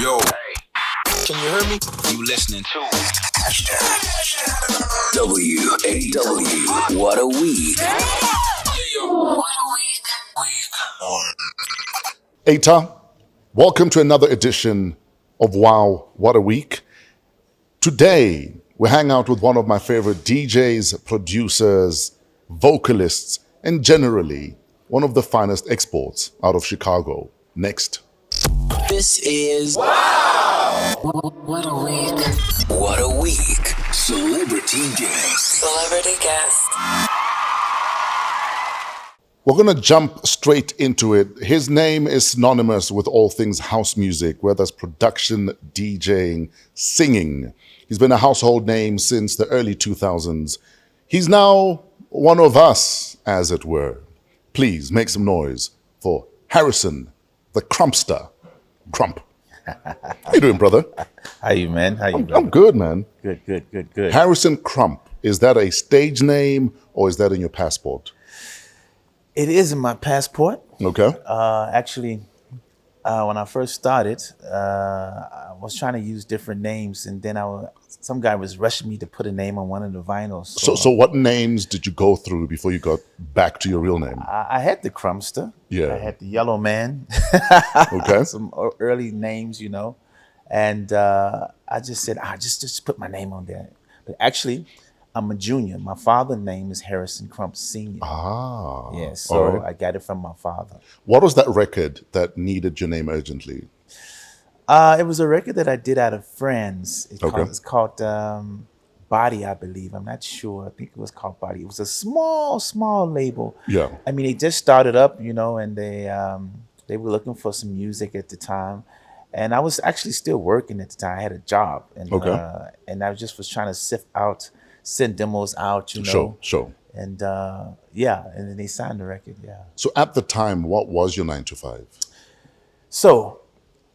Yo, can you hear me? You listening to WAW. What a week. Hey Tom, welcome to another edition of WOW What a Week. Today, we hang out with one of my favorite DJs, producers, vocalists, and generally one of the finest exports out of Chicago. Next. This is WOW. What a week. What a week. Celebrity guest. Celebrity guest. We're going to jump straight into it. His name is synonymous with all things house music, whether it's production, DJing, singing. He's been a household name since the early 2000s. He's now one of us, as it were. Please make some noise for Harrison, the Crumpster. Crump. How you doing, brother? How you, man? How you? I'm good, man. Good. Harrison Crump. Is that a stage name or is that in your passport? It is in my passport. Okay. Actually, when I first started, I was trying to use different names, and then some guy was rushing me to put a name on one of the vinyls. So what names did you go through before you got back to your real name? I had the Crumpster. Yeah. I had the Yellow Man. Okay. Some early names, you know, and I just said, just put my name on there. But actually, I'm a junior. My father's name is Harrison Crump Sr. Ah. Yeah, so right. I got it from my father. What was that record that needed your name urgently? It was a record that I did out of Friends. It's called Body, I believe. I'm not sure. I think it was called Body. It was a small label. Yeah. I mean, they just started up, you know, and they were looking for some music at the time. And I was actually still working at the time. I had a job. And, and I just was trying to send demos out, you know. Sure. And and then they signed the record, yeah. So at the time, what was your 9 to 5? So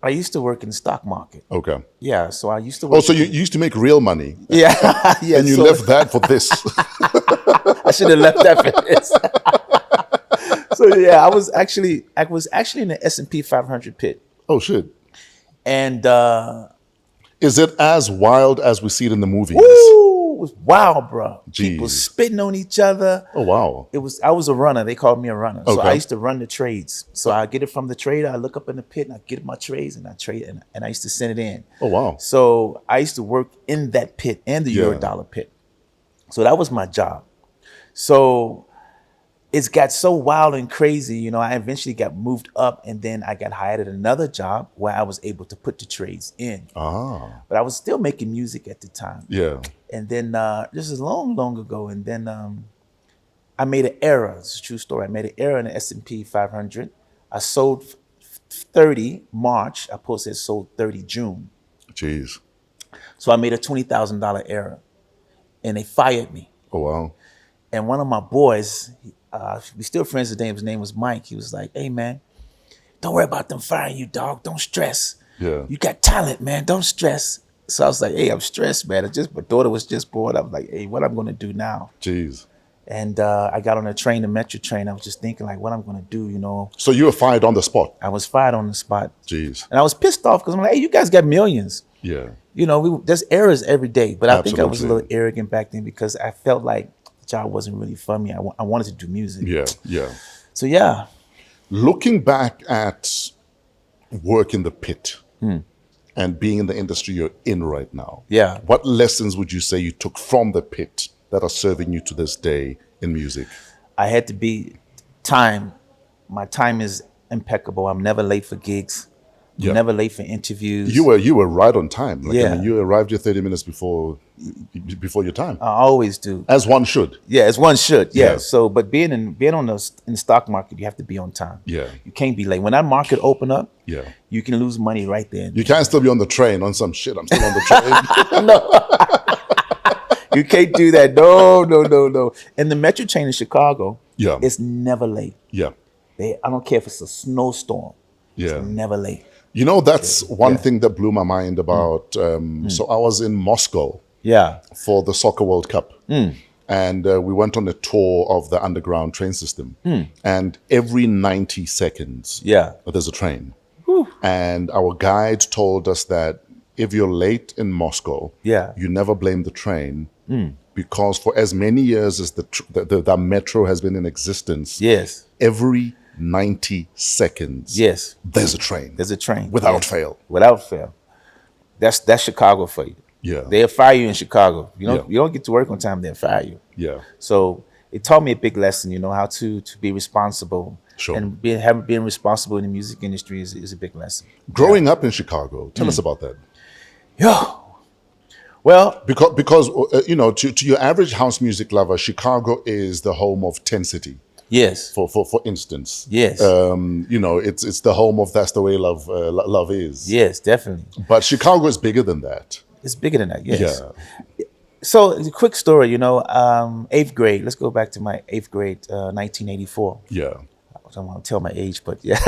I used to work in the stock market. Okay. Yeah, so I used to work. Oh, so you used to make real money. Yeah. And you left that for this. I should have left that for this. So yeah, I was actually in the S&P 500 pit. Oh shit. And is it as wild as we see it in the movies? woo, it was wild, bro. Jeez. People spitting on each other. Oh wow. I was a runner. They called me a runner. So Okay. I used to run the trades. So I get it from the trader. I look up in the pit and I get my trades and I trade and I used to send it in. Oh wow. So I used to work in that pit and the Eurodollar pit. So that was my job. So it's got so wild and crazy, you know, I eventually got moved up and then I got hired at another job where I was able to put the trades in. Ah. But I was still making music at the time. Yeah. And then this is long ago. And then I made an error. It's a true story. I made an error in the S&P 500. I sold 30 March. I posted sold 30 June. Jeez. So I made a $20,000 error and they fired me. Oh wow. And one of my boys, we still friends today, his name was Mike. He was like, hey man, don't worry about them firing you, dog. Don't stress. Yeah. You got talent, man. Don't stress. So I was like, hey, I'm stressed, man. My daughter was just born. I was like, hey, what I'm gonna do now? Jeez. And I got on the metro train. I was just thinking like, what I'm gonna do, you know? So you were fired on the spot? I was fired on the spot. Jeez. And I was pissed off because I'm like, hey, you guys got millions. Yeah. You know, there's errors every day. But I think I was a Absolutely. little arrogant back then because I felt like the job wasn't really for me. I wanted to do music. Yeah. So yeah. Looking back at work in the pit and being in the industry you're in right now, Yeah. what lessons would you say you took from the pit that are serving you to this day in music? I had to be time. My time is impeccable. I'm never late for gigs. Yeah. Never late for interviews. You were right on time. Like, I Yeah. mean, you arrived here 30 minutes before your time, I always do. as one should. Yeah, as one should. Yeah. Yeah. So, but being in the stock market, you have to be on time. Yeah. You can't be late. When that market open up, Yeah. you can lose money right there. You can't still be on the train on some shit. I'm still on the train. You can't do that. No. And the metro train in Chicago, Yeah. it's never late. Yeah. I don't care if it's a snowstorm. Yeah. It's never late. You know, that's one thing that blew my mind about. So I was in Moscow Yeah. for the Soccer World Cup. And we went on a tour of the underground train system. And every 90 seconds, Yeah. there's a train. And our guide told us that if you're late in Moscow, you never blame the train because for as many years as the metro has been in existence, every 90 seconds, there's a train. There's a train. Without fail. Without fail. That's Chicago for you. Yeah. They'll fire you in Chicago. You don't get to work on time, they'll fire you. Yeah. So it taught me a big lesson, how to be responsible. Sure. And being responsible in the music industry is a big lesson. Growing up in Chicago, tell us about that. Well, because to your average house music lover, Chicago is the home of 10 City. Yes. For instance. Yes. It's the home of That's the Way Love Is. Yes, definitely. But Chicago is bigger than that. It's bigger than that. Yes. Yeah. So a quick story, 8th grade. Let's go back to my 8th grade, 1984. Yeah. I don't want to tell my age, but yeah.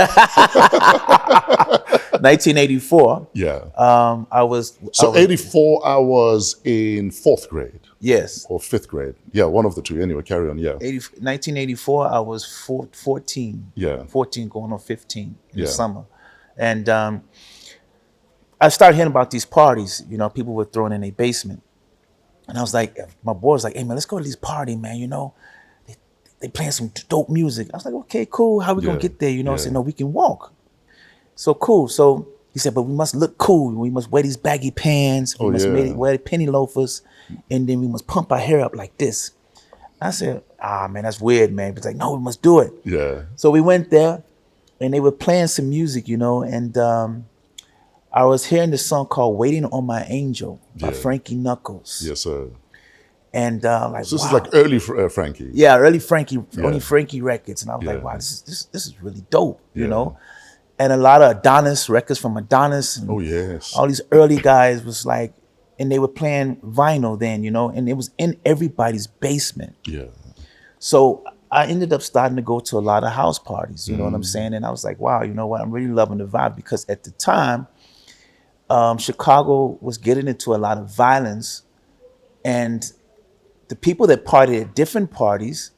1984. Yeah. I was 84. I was in 4th grade. Yes. Or 5th grade. Yeah, one of the two. Anyway, carry on. Yeah. 1984. I was 14. Yeah. 14 going on 15 in the summer, and I started hearing about these parties. People were throwing in a basement, and I was like, my boy was like, "Hey man, let's go to this party, man. They playing some dope music." I was like, "Okay, cool. How we gonna get there?" I said, "No, we can walk." So cool. So he said, "But we must look cool. We must wear these baggy pants. We must wear penny loafers, and then we must pump our hair up like this." I said, man, that's weird, man." He's like, "No, we must do it." Yeah. So we went there, and they were playing some music, and I was hearing this song called "Waiting on My Angel" by Frankie Knuckles. Yes, sir. And so this is like early Frankie. Yeah, early Frankie records, and I was like, "Wow, this is really dope," And a lot of Adonis records from Adonis. And all these early guys was like, and they were playing vinyl then, and it was in everybody's basement. Yeah. So I ended up starting to go to a lot of house parties. You know what I'm saying? And I was like, wow, you know what? I'm really loving the vibe because at the time, Chicago was getting into a lot of violence, and the people that partied at different parties,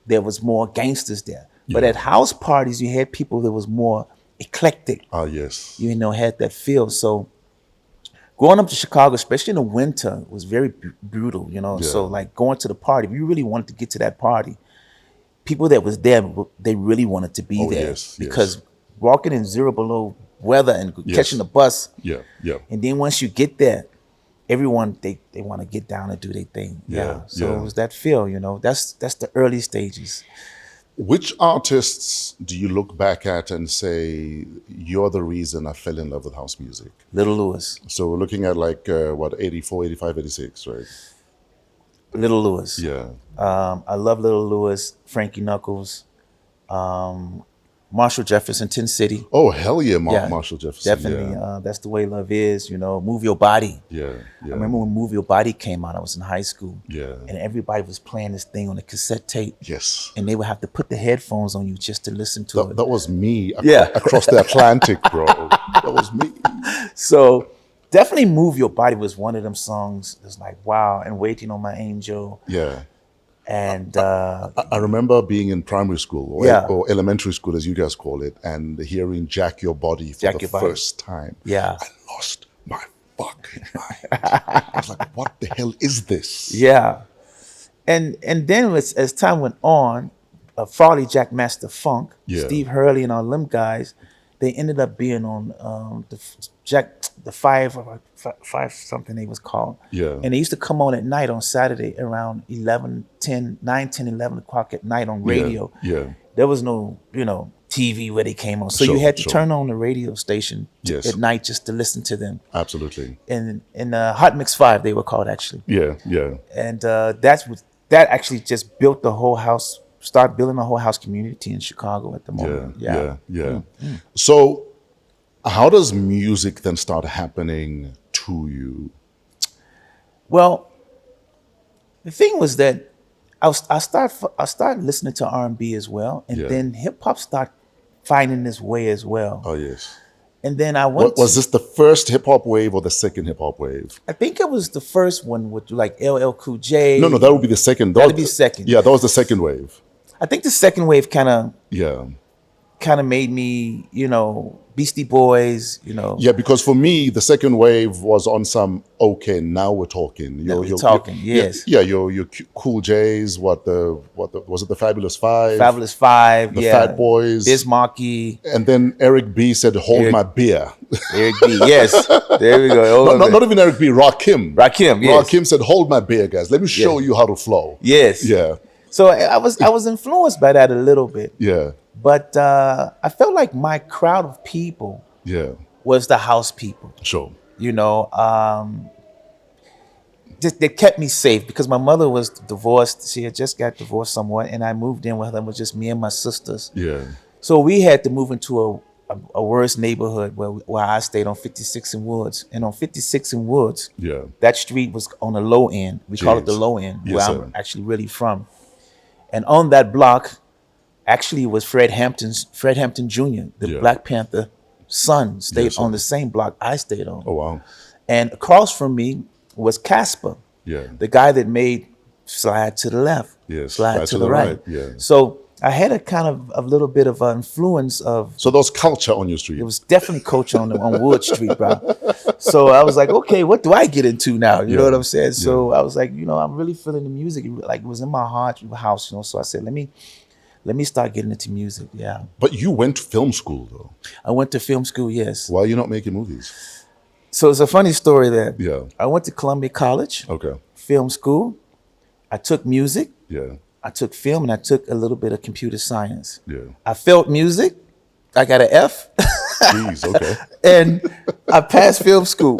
there was more gangsters there. But at house parties, you had people that was more eclectic. Yes. Had that feel. So growing up to Chicago, especially in the winter, was very brutal, So like going to the party, if you really wanted to get to that party, people that was there, they really wanted to be there. Because walking in 0 below weather and catching the bus. And then once you get there, everyone, they want to get down and do their thing. So it was that feel, that's the early stages. Which artists do you look back at and say, you're the reason I fell in love with house music? Little Lewis. So we're looking at 84, 85, 86, right? Little Lewis. Yeah. I love Little Lewis, Frankie Knuckles, Marshall Jefferson, 10 City. Oh, hell yeah, Marshall Jefferson. Definitely. That's the way love is, Move Your Body. Yeah. I remember when Move Your Body came out, I was in high school. Yeah. And everybody was playing this thing on a cassette tape. Yes. And they would have to put the headphones on you just to listen to it. That was me across the Atlantic, bro. That was me. So definitely Move Your Body was one of them songs. It was like, wow. And Waiting on My Angel. Yeah. And I remember being in primary school or elementary school, as you guys call it, and hearing Jack Your Body for the first time. Yeah. I lost my fucking mind. I was like, what the hell is this? Yeah. And then as time went on, Farley Jack Master Funk, Steve Hurley and all them guys, they ended up being on the five something they was called. Yeah. And they used to come on at night on Saturday around 9, 10, 11 o'clock at night on radio. Yeah. There was no, TV where they came on. So you had to turn on the radio station at night just to listen to them. Absolutely. And Hot Mix 5, they were called actually. Yeah. And that actually just built the whole house, start building a whole house community in Chicago at the moment. Yeah. Mm-hmm. So how does music then start happening to you? Well, the thing was that I started listening to R&B as well, and then hip hop started finding its way as well. Oh yes. And then I went. Was this the first hip hop wave or the second hip hop wave? I think it was the first one with like LL Cool J. No, that would be the second. That'd be second. Yeah, that was the second wave. I think the second wave kind of kind of made me, Beastie Boys, Yeah, because for me, the second wave was on some, okay, now we're talking. Yes. Your Cool J's, was it the Fabulous Five? Fabulous Five, the Fat Boys. Bismarcky. And then Eric B said, hold my beer. Eric B, yes. There we go. Not even Eric B, Rakim. Rakim, yes. Rakim said, hold my beer, guys. Let me show you how to flow. Yes. Yeah. So I was influenced by that a little bit. Yeah. But I felt like my crowd of people was the house people. Sure. They kept me safe because my mother was divorced. She had just got divorced somewhat, and I moved in with her. It was just me and my sisters. Yeah. So we had to move into a worse neighborhood where I stayed on 56 and Woods. And on 56 and Woods, that street was on the low end. We call it the low end, where I'm actually really from. And on that block, actually, it was Fred Hampton Jr., the Black Panther son, stayed on the same block I stayed on. Oh, wow. And across from me was Casper, the guy that made Slide to the Left, Slide to the Right. Yeah. So I had a kind of a little bit of an influence of... So there was culture on your street. There was definitely culture on Wood Street, bro. So I was like, okay, what do I get into now? You know what I'm saying? So I was like, I'm really feeling the music. Like it was in my heart, house, So I said, let me start getting into music. Yeah. But you went to film school, though. I went to film school, yes. Why are you not making movies? So it's a funny story there. Yeah. I went to Columbia College. Okay. Film school. I took music. Yeah. I took film, and I took a little bit of computer science. Yeah. I felt music. I got an F. Jeez, okay. And I passed film school.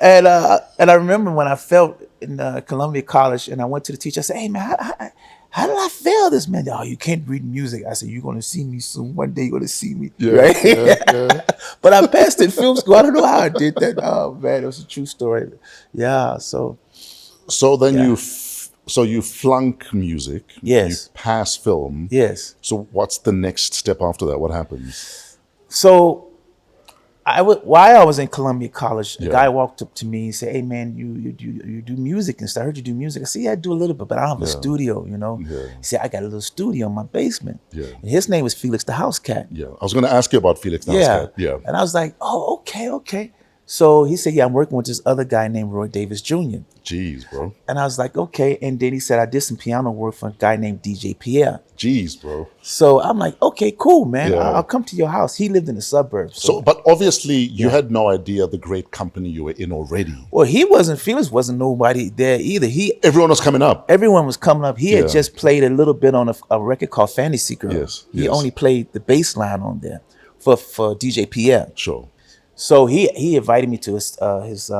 And I remember when I felt in Columbia College, and I went to the teacher. I said, "Hey man, how did I fail this, man?" "Oh, you can't read music." I said, "You're gonna see me soon. One day you're gonna see me." Yeah, right? Yeah. But I passed in film school. I don't know how I did that. Oh man, it was a true story. Yeah. So then you flunk music. Yes. You pass film. Yes. So what's the next step after that? What happens? So while I was in Columbia College, a guy walked up to me and said, "Hey man, you do music and stuff. I heard you do music." I said, "Yeah, I do a little bit, but I don't have a studio, Yeah. He said, "I got a little studio in my basement." Yeah. And his name was Felix the Housecat. Yeah. I was going to ask you about Felix the Housecat. Yeah. And I was like, "Oh, okay." So he said, "Yeah, I'm working with this other guy named Roy Davis Jr." Jeez, bro. And I was like, "Okay." And then he said, "I did some piano work for a guy named DJ Pierre." Jeez, bro. So I'm like, "Okay, cool, man. Yeah. I'll come to your house." He lived in the suburbs. So, but obviously you had no idea the great company you were in already. Well, Felix wasn't nobody there either. Everyone was coming up. Everyone was coming up. He had just played a little bit on a record called Fantasy Girl. Yes. He only played the bass line on there for DJ Pierre. Sure. So he invited me to his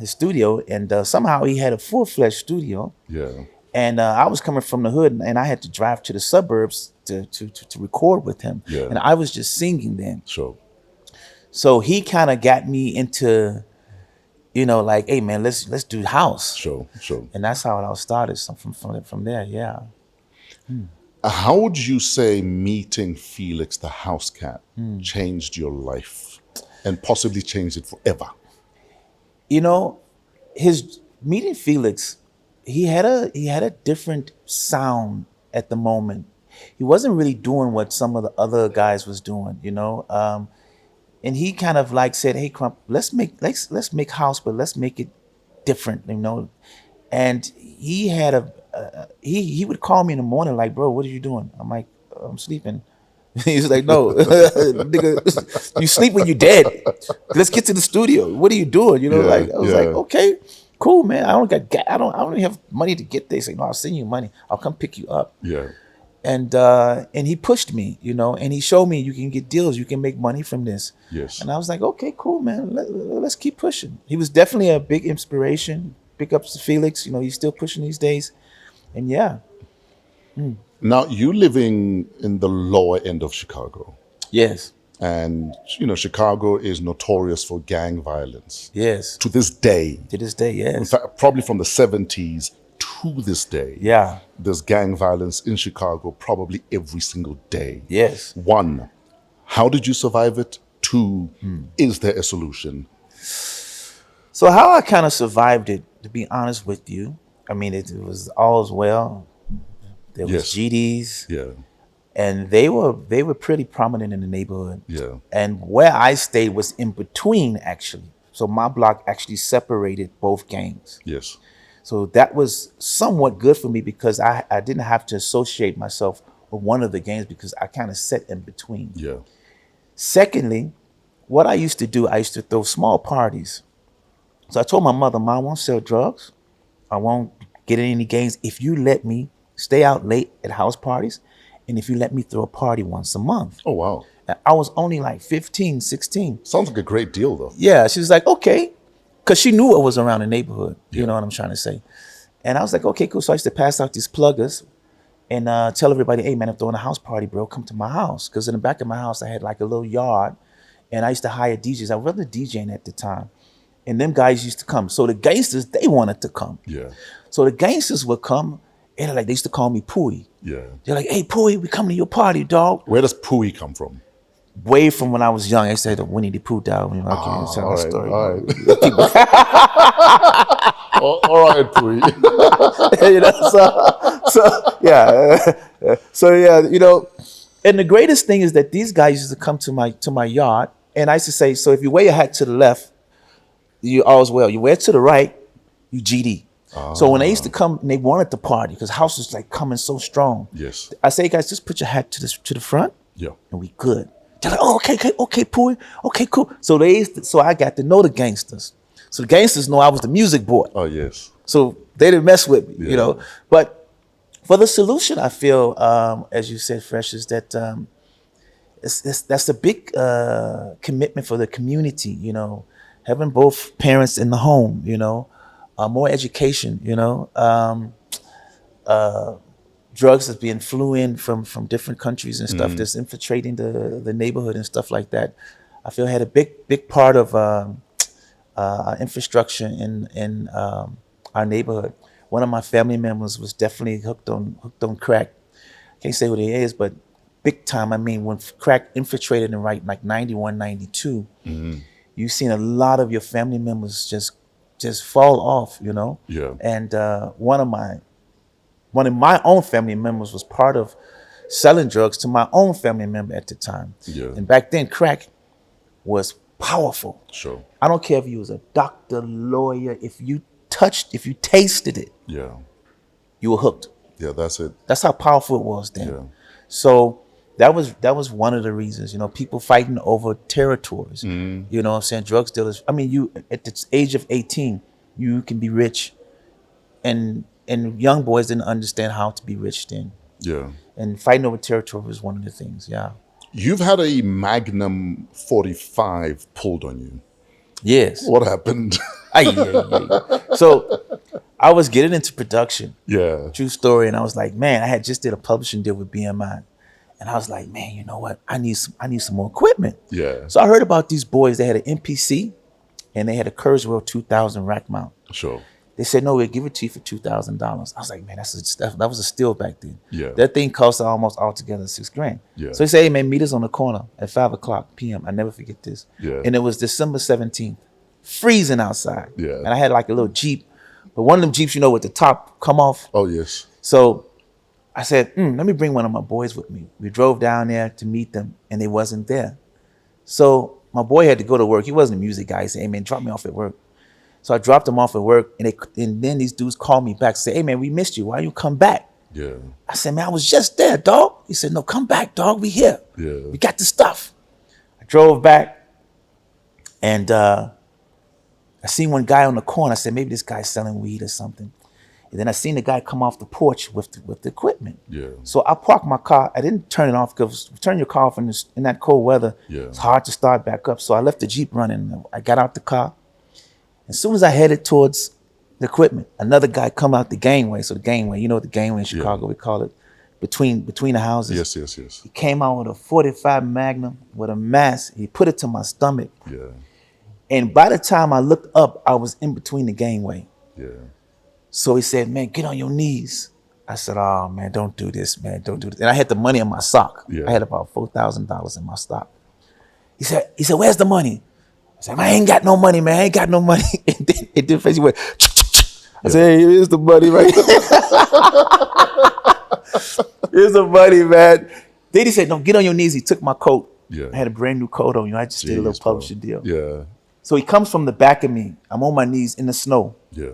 studio, and somehow he had a full-fledged studio. Yeah. And I was coming from the hood, and I had to drive to the suburbs to record with him. Yeah. And I was just singing then. Sure. So he kind of got me into, like, "Hey man, let's do house." Sure. And that's how it all started. So from there, yeah. How would you say meeting Felix the Housecat changed your life and possibly changed it forever? His meeting Felix, he had a different sound at the moment. He wasn't really doing what some of the other guys was doing, and he kind of like said, "Hey, Crump, let's make house, but let's make it different," And he had he would call me in the morning like, "Bro, what are you doing?" I'm like, "I'm sleeping." He's like, "No, nigga, you sleep when you're dead. Let's get to the studio. What are you doing?" I was like, "Okay, cool, man. I don't even have money to get there." He's like, "No, I'll send you money. I'll come pick you up." Yeah. And he pushed me, and he showed me you can get deals, you can make money from this. Yes. And I was like, "Okay, cool, man. Let's keep pushing." He was definitely a big inspiration. Big ups to Felix. He's still pushing these days. And yeah. Now, you living in the lower end of Chicago. Yes. And, Chicago is notorious for gang violence. Yes. To this day. To this day, yes. In fact, probably from the 70s to this day. Yeah. There's gang violence in Chicago probably every single day. Yes. 1, how did you survive it? 2, is there a solution? So how I kind of survived it, to be honest with you, I mean, it was all's well. There was GDs. Yeah. And they were pretty prominent in the neighborhood. Yeah. And where I stayed was in between, actually. So my block actually separated both gangs. Yes. So that was somewhat good for me because I didn't have to associate myself with one of the gangs because I kind of sat in between. Yeah. Secondly, what I used to do, I used to throw small parties. So I told my mother, Mom, I won't sell drugs. I won't get in any gangs if you let me stay out late at house parties and if you let me throw a party once a month. Oh, wow. And I was only like 15, 16. Sounds like a great deal, though. Yeah, she was like, okay. Because she knew what was around the neighborhood. You know what I'm trying to say. And I was like, okay, cool. So I used to pass out these pluggers and tell everybody, hey, man, I'm throwing a house party, bro. Come to my house. Because in the back of my house, I had like a little yard. And I used to hire DJs. I was the DJing at the time. And them guys used to come. So the gangsters, they wanted to come. Yeah. So the gangsters would come. And they used to call me Pooey. Yeah. They're like, hey, Pooey, we coming to your party, dog. Where does Pooey come from? Way from when I was young. I used to say the Winnie the Pooh dog. You know, I can't tell that story. All right, Pooey. You know, so yeah, you know, and the greatest thing is that these guys used to come to my yard, and I used to say, so if you wear your hat to the left, you all's well. You wear it to the right, you GD. So when they used to come, and they wanted to party because house was like coming so strong. Yes. I say, guys, just put your hat to the front. Yeah. And we good. They're like, oh, okay, Pooey, okay, cool. So so I got to know the gangsters. So the gangsters know I was the music boy. Oh, yes. So they didn't mess with me, Yeah. you know. But for the solution, I feel, as you said, Fresh, is that that's a big commitment for the community, you know, having both parents in the home, you know, more education, you know, drugs that's being flew in from different countries and stuff that's infiltrating the neighborhood and stuff like that. I feel had a big part of infrastructure in our neighborhood. One of my family members was definitely hooked on crack. Can't say who he is, but big time. I mean, when crack infiltrated in like 91, 92, you've seen a lot of your family members just fall off, you know? Yeah. And one of my own family members was part of selling drugs to my own family member at the time. Yeah. And back then, crack was powerful. Sure. I don't care if you was a doctor, lawyer, if you tasted it, Yeah. you were hooked. Yeah, that's it. That's how powerful it was then. Yeah. So that was one of the reasons, you know, people fighting over territories. You know what I'm saying? Drug dealers. I mean, you at the age of 18, you can be rich. And young boys didn't understand how to be rich then. Yeah. And fighting over territory was one of the things, yeah. You've had a Magnum 45 pulled on you. Yes. What happened? So I was getting into production. Yeah. True story. And I was like, man, I had just did a publishing deal with BMI. And I was like, man, you know what? I need some more equipment. Yeah. So I heard about these boys. They had an MPC and they had a Kurzweil 2000 rack mount. Sure. They said, no, we'll give it to you for $2,000. I was like, man, that was a steal back then. Yeah. That thing cost almost altogether $6,000. Yeah. So he said, hey, man, meet us on the corner at 5:00 p.m. I never forget this. Yeah. And it was December 17th, freezing outside. Yeah. And I had like a little Jeep, but one of them Jeeps, you know, with the top come off. Oh, yes. So I said, let me bring one of my boys with me. We drove down there to meet them and they wasn't there. So my boy had to go to work. He wasn't a music guy. He said, hey, man, drop me off at work. So I dropped him off at work, and then these dudes called me back, say, hey, man, we missed you. Why you come back? Yeah. I said, man, I was just there, dog. He said, no, come back, dog. We here. Yeah. We got the stuff. I drove back, and I seen one guy on the corner. I said, maybe this guy's selling weed or something. And then I seen the guy come off the porch with the equipment. Yeah. So I parked my car. I didn't turn it off because turn your car off in that cold weather. Yeah. It's hard to start back up. So I left the Jeep running. I got out the car. As soon as I headed towards the equipment, another guy come out the gangway. So the gangway, you know what the gangway in Chicago, we call it, between the houses. Yes. He came out with a 45 Magnum with a mask. He put it to my stomach. Yeah. And by the time I looked up, I was in between the gangway. Yeah. So he said, man, get on your knees. I said, oh, man, don't do this, man. Don't do this. And I had the money in my sock. Yeah. I had about $4,000 in my stock. He said, where's the money? I said, man, I ain't got no money, man. I ain't got no money. And then it did face went. I said, hey, here's the money right here. Here's the money, man. Then he said, "No, get on your knees." He took my coat. Yeah. I had a brand new coat on. I just did a little Jeez, publishing bro. deal. Yeah. So he comes from the back of me. I'm on my knees in the snow. Yeah.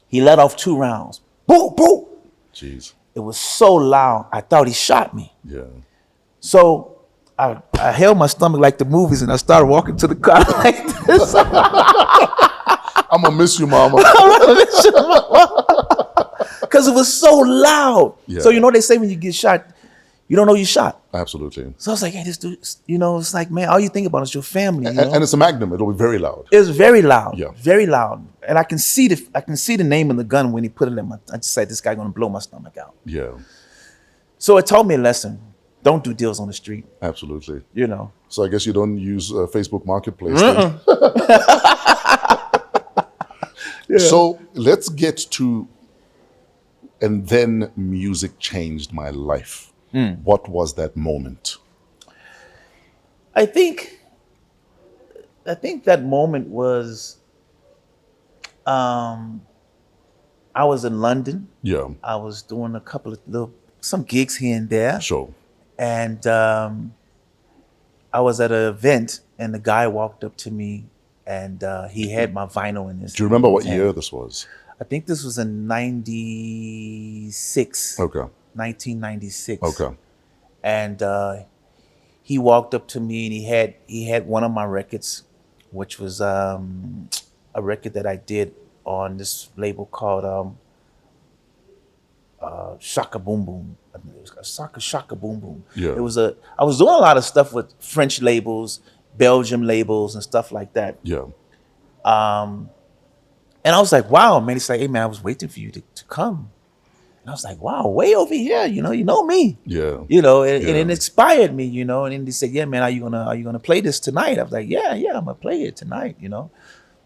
He let off 2 rounds. Boom, boom. Jeez. It was so loud, I thought he shot me. Yeah. So I held my stomach like the movies, and I started walking to the car like this. I'm gonna miss you, mama. Because it was so loud. Yeah. So they say when you get shot, you don't know you shot. Absolutely. So I was like, hey, this dude, it's like, man, all you think about is your family. And it's a Magnum. It'll be very loud. It was very loud. Yeah. Very loud. And I can see the name of the gun when he put it in my. I just said, this guy gonna blow my stomach out. Yeah. So it taught me a lesson. Don't do deals on the street. Absolutely. So I guess you don't use Facebook Marketplace. Then. Yeah. So let's get to, and then music changed my life. What was that moment? I think that moment was, I was in London. Yeah. I was doing a couple of some gigs here and there. Sure. And I was at an event, and the guy walked up to me, and he had my vinyl in his. Do you remember what year this was? I think this was in 96. Okay. 1996. Okay. And he walked up to me, and he had one of my records, which was a record that I did on this label called Shaka Boom Boom. I think it was Shaka Boom Boom. Yeah. I was doing a lot of stuff with French labels, Belgium labels, and stuff like that. Yeah. And I was like, wow, man. He's like, hey, man, I was waiting for you to come. And I was like, wow, way over here, you know me. Yeah. And it inspired me, And then they said, yeah, man, are you gonna play this tonight? I was like, yeah, I'm gonna play it tonight,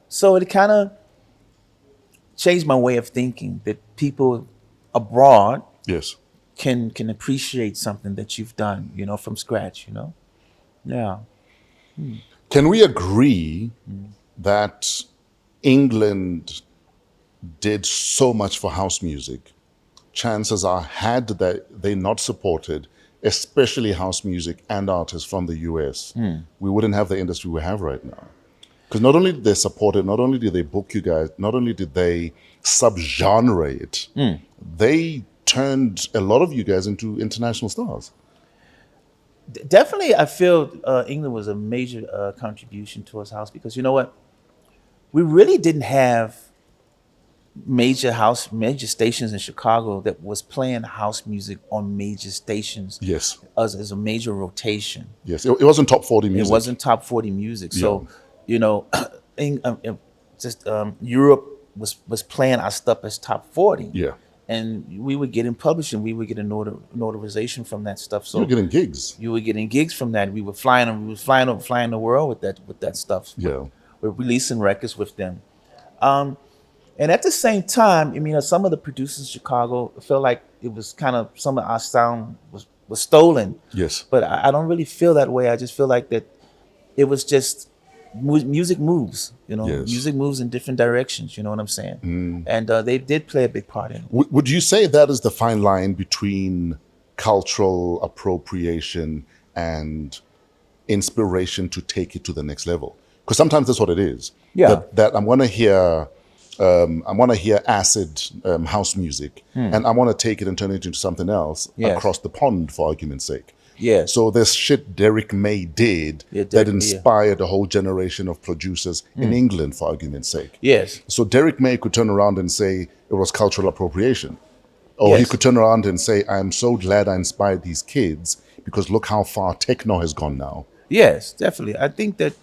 So it kind of changed my way of thinking that people abroad Yes. can appreciate something that you've done, from scratch, Yeah. Can we agree that England did so much for house music? Chances are, had they not supported, especially house music and artists from the US, we wouldn't have the industry we have right now. Because not only did they support it, not only did they book you guys, not only did they sub-genre it, they turned a lot of you guys into international stars. Definitely, I feel England was a major contribution towards house, because you know what? We really didn't have major stations in Chicago that was playing house music on major stations. Yes. As a major rotation. Yes, it wasn't top 40 music. It wasn't top 40 music. So, Europe was playing our stuff as top 40. Yeah. And we were getting publishing. We were getting notarization from that stuff. So you were getting gigs. You were getting gigs from that. We were flying the world with that stuff. Yeah. We're releasing records with them. And at the same time, some of the producers in Chicago felt like it was kind of, some of our sound was stolen. Yes. But I don't really feel that way. I just feel like that it was just music moves, Yes. Music moves in different directions, you know what I'm saying? And they did play a big part in it. Would you say that is the fine line between cultural appropriation and inspiration to take it to the next level? Because sometimes that's what it is. Yeah. That I'm going to hear acid house music, and I want to take it and turn it into something else across the pond, for argument's sake. Yeah. So there's shit Derek May did that inspired a whole generation of producers in England, for argument's sake. Yes. So Derek May could turn around and say it was cultural appropriation. Or he could turn around and say, I'm so glad I inspired these kids because look how far techno has gone now. Yes, definitely. I think that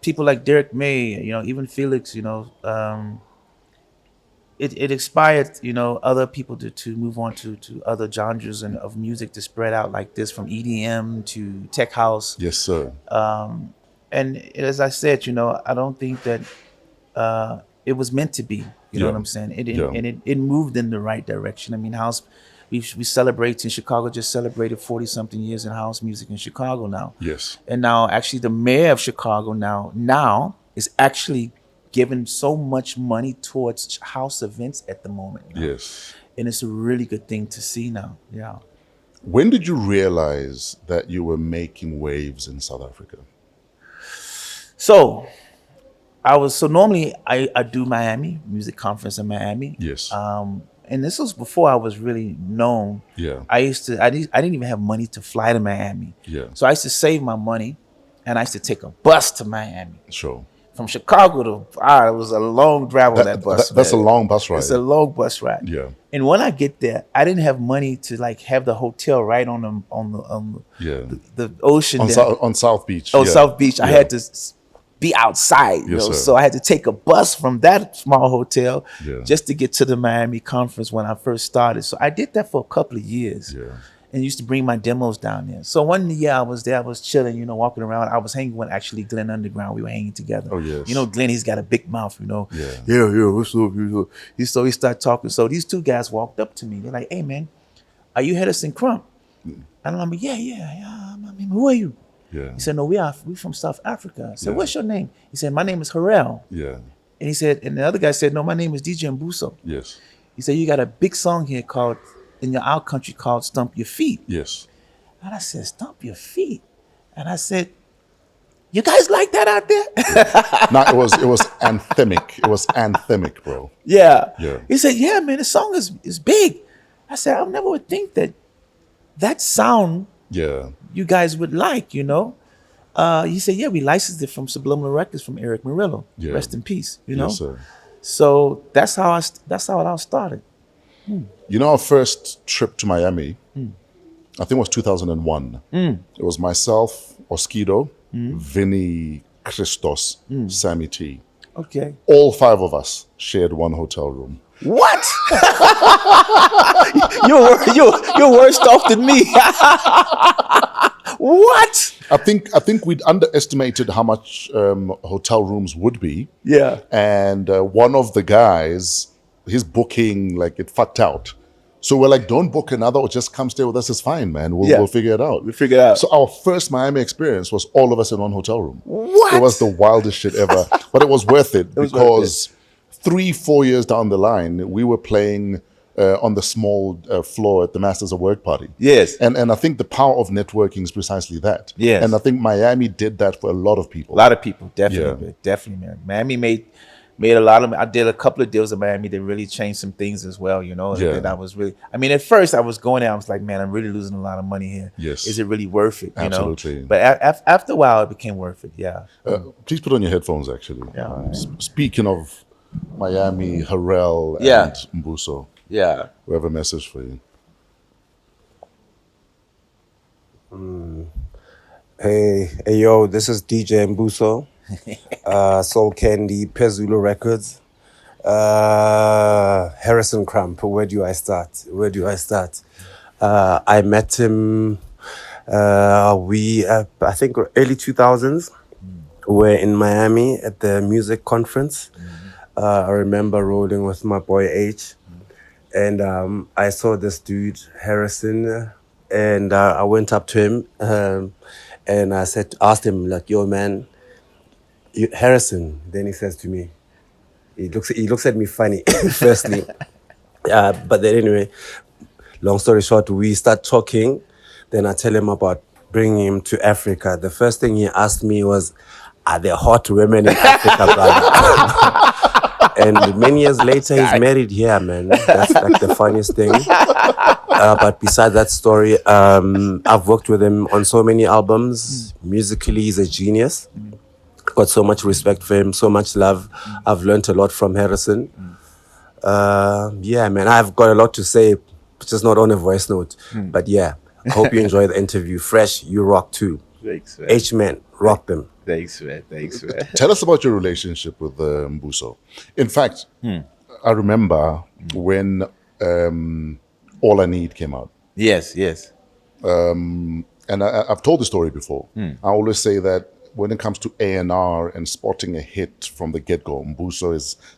people like Derek May, even Felix, it inspired, other people to move on to other genres and of music to spread out like this, from EDM to tech house. Yes, sir. And as I said, I don't think that it was meant to be. You know what I'm saying? It moved in the right direction. I mean, house, we celebrate in Chicago, just celebrated 40-something years in house music in Chicago now. Yes. And now actually the mayor of Chicago now is actually giving so much money towards house events at the moment now. Yes. And it's a really good thing to see now. Yeah. When did you realize that you were making waves in South Africa? So normally I do Miami music conference in Miami. Yes. And this was before I was really known. Yeah. I didn't even have money to fly to Miami. Yeah. So I used to save my money, and I used to take a bus to Miami. Sure. From Chicago to it was a long drive on that bus. That's a long bus ride. It's a long bus ride. Yeah. And when I get there, I didn't have money to like have the hotel right on the ocean on South Beach. Oh, South Beach. I had to be outside, you know, sir. so I had to take a bus from that small hotel Yeah. just to get to the Miami conference when I first started. So I did that for a couple of years. Yeah. And used to bring my demos down there. So one year I was there, I was chilling, you know, walking around. I was hanging with actually Glenn Underground. We were hanging together. Oh, yes. You know, Glenn, he's got a big mouth, you know. Yeah. Yeah, what's up? So he started talking. So these two guys walked up to me. They're like, hey, man, are you Hedison Crump? And I'm like, yeah. I mean, who are you? Yeah. He said, no, we from South Africa. I said, Yeah. what's your name? He said, my name is Harrell. Yeah. And he said, and the other guy said, no, my name is DJ Mbuso. Yes. He said, you got a big song here called, in our country called Stump Your Feet. Yes. And I said, stomp your feet. And I said, you guys like that out there? No, it was anthemic. It was anthemic, bro. Yeah. Yeah. He said, yeah, man, the song is big. I said, I never would think that sound Yeah. you guys would like, you know? He said, yeah, we licensed it from Subliminal Records from Eric Murillo. Yeah. Rest in peace, you know? Yes, sir. So that's how it all started. You know, our first trip to Miami, I think it was 2001. It was myself, Oskido, Vinny, Christos, Sammy T. Okay. All five of us shared one hotel room. What? you're worse off than me. What? I think we'd underestimated how much hotel rooms would be. Yeah. And one of the guys, his booking, like, it fucked out. So we're like, don't book another or just come stay with us. It's fine, man. We'll figure it out. We figure it out. So our first Miami experience was all of us in one hotel room. What? It was the wildest shit ever. But it was worth it because 3-4 years down the line, we were playing on the small floor at the Masters of Work party. Yes. And I think the power of networking is precisely that. Yes. And I think Miami did that for a lot of people. A lot of people, definitely, definitely, man. Miami made a lot of. I did a couple of deals in Miami that really changed some things as well. You know, Yeah. that I was really. I mean, at first I was going there. I was like, man, I'm really losing a lot of money here. Yes. Is it really worth it? You Absolutely. know? But after a while, it became worth it. Yeah. Please put on your headphones, actually. Yeah. Speaking of Miami, Harrell, Yeah. and Mbuso, Yeah. we have a message for you. Hey, yo, this is DJ Mbuso, Soul Candy, Pezulu Records, Harrison Crump. Where do I start? I met him, I think early 2000s. We're in Miami at the music conference. I remember rolling with my boy H. And I saw this dude, Harrison, and I went up to him and I asked him, like, yo, man, Harrison. Then he says to me, he looks at me funny, firstly. But then anyway, long story short, we start talking. Then I tell him about bringing him to Africa. The first thing he asked me was, are there hot women in Africa, brother? And many years later, he's married here, man. That's like the funniest thing. But besides that story, I've worked with him on so many albums. Musically, he's a genius. Got so much respect for him, so much love. I've learned a lot from Harrison. Yeah, man, I've got a lot to say, just not on a voice note. But yeah, I hope you enjoy the interview. Fresh, you rock too. Thanks, man. H-Man, rock them. Thanks, man. Tell us about your relationship with Mbuso. In fact, I remember when All I Need came out. Yes. And I've told the story before. I always say that when it comes to A&R and spotting a hit from the get-go, Mbuso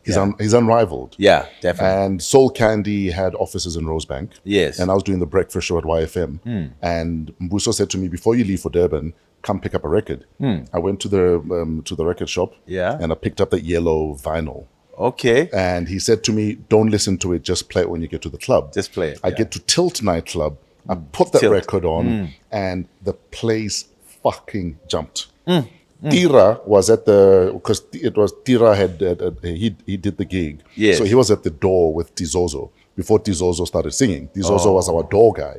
he's unrivaled. Yeah, definitely. And Soul Candy had offices in Rosebank. Yes. And I was doing the breakfast show at YFM. And Mbuso said to me, before you leave for Durban, come pick up a record. I went to the record shop. Yeah. And I picked up that yellow vinyl. Okay. And he said to me, don't listen to it, just play it when you get to the club. Just play it. I get to Tilt nightclub. I put that Tilt. record on, and the place fucking jumped. Tira was at because it was Tira he did the gig. Yes. So he was at the door with Tizozo before Tizozo started singing. Tizozo was our door guy.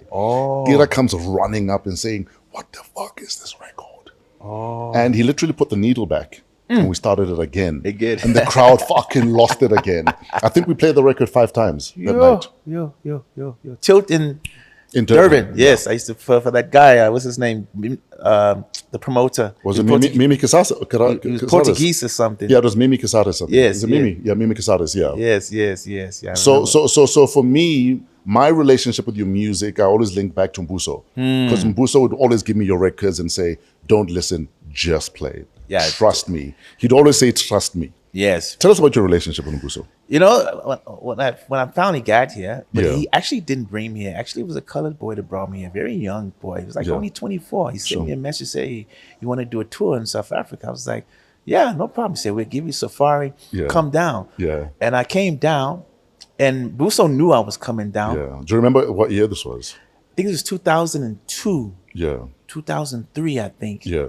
Tira comes running up and saying, "What the fuck is this record?" And he literally put the needle back. And we started it again. And the crowd fucking lost it again. I think we played the record 5 times that night. Tilt in Durban. Yes, I used to for that guy. What's his name? The promoter. Was it Mimi Casares? He was Portuguese or something. Yeah, it was Mimi Casares. Something. Yes, Is it Mimi? Yeah, Mimi Casares. Yeah. Yes. Yeah, So for me, my relationship with your music, I always link back to Mbuso, because Mbuso would always give me your records and say, "Don't listen, just play it. Yeah, trust me." He'd always say, "Trust me." Yes. Tell us about your relationship with Mbuso. You know, when I finally got here, but Yeah. he actually didn't bring me here. Actually, it was a colored boy that brought me here, a very young boy. He was like only 24. He sent me a message, say, "Hey, you want to do a tour in South Africa?" I was like, "Yeah, no problem." He said, "We'll give you safari. Come down." Yeah. And I came down, and Buso knew I was coming down. Yeah. Do you remember what year this was? I think it was 2002. Yeah. 2003, I think. Yeah.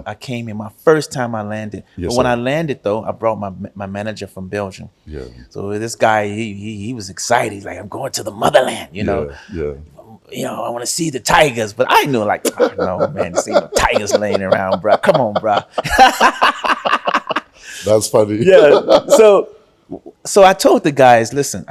I came in my first time I landed. Yes, but when sir. I landed, though, I brought my manager from Belgium. Yeah. So this guy, he was excited. He's like, "I'm going to the motherland, you know. Yeah. You know, I want to see the tigers." But I knew, like, oh, no, man, see no tigers laying around, bro. Come on, bro. That's funny. Yeah. So I told the guys, listen,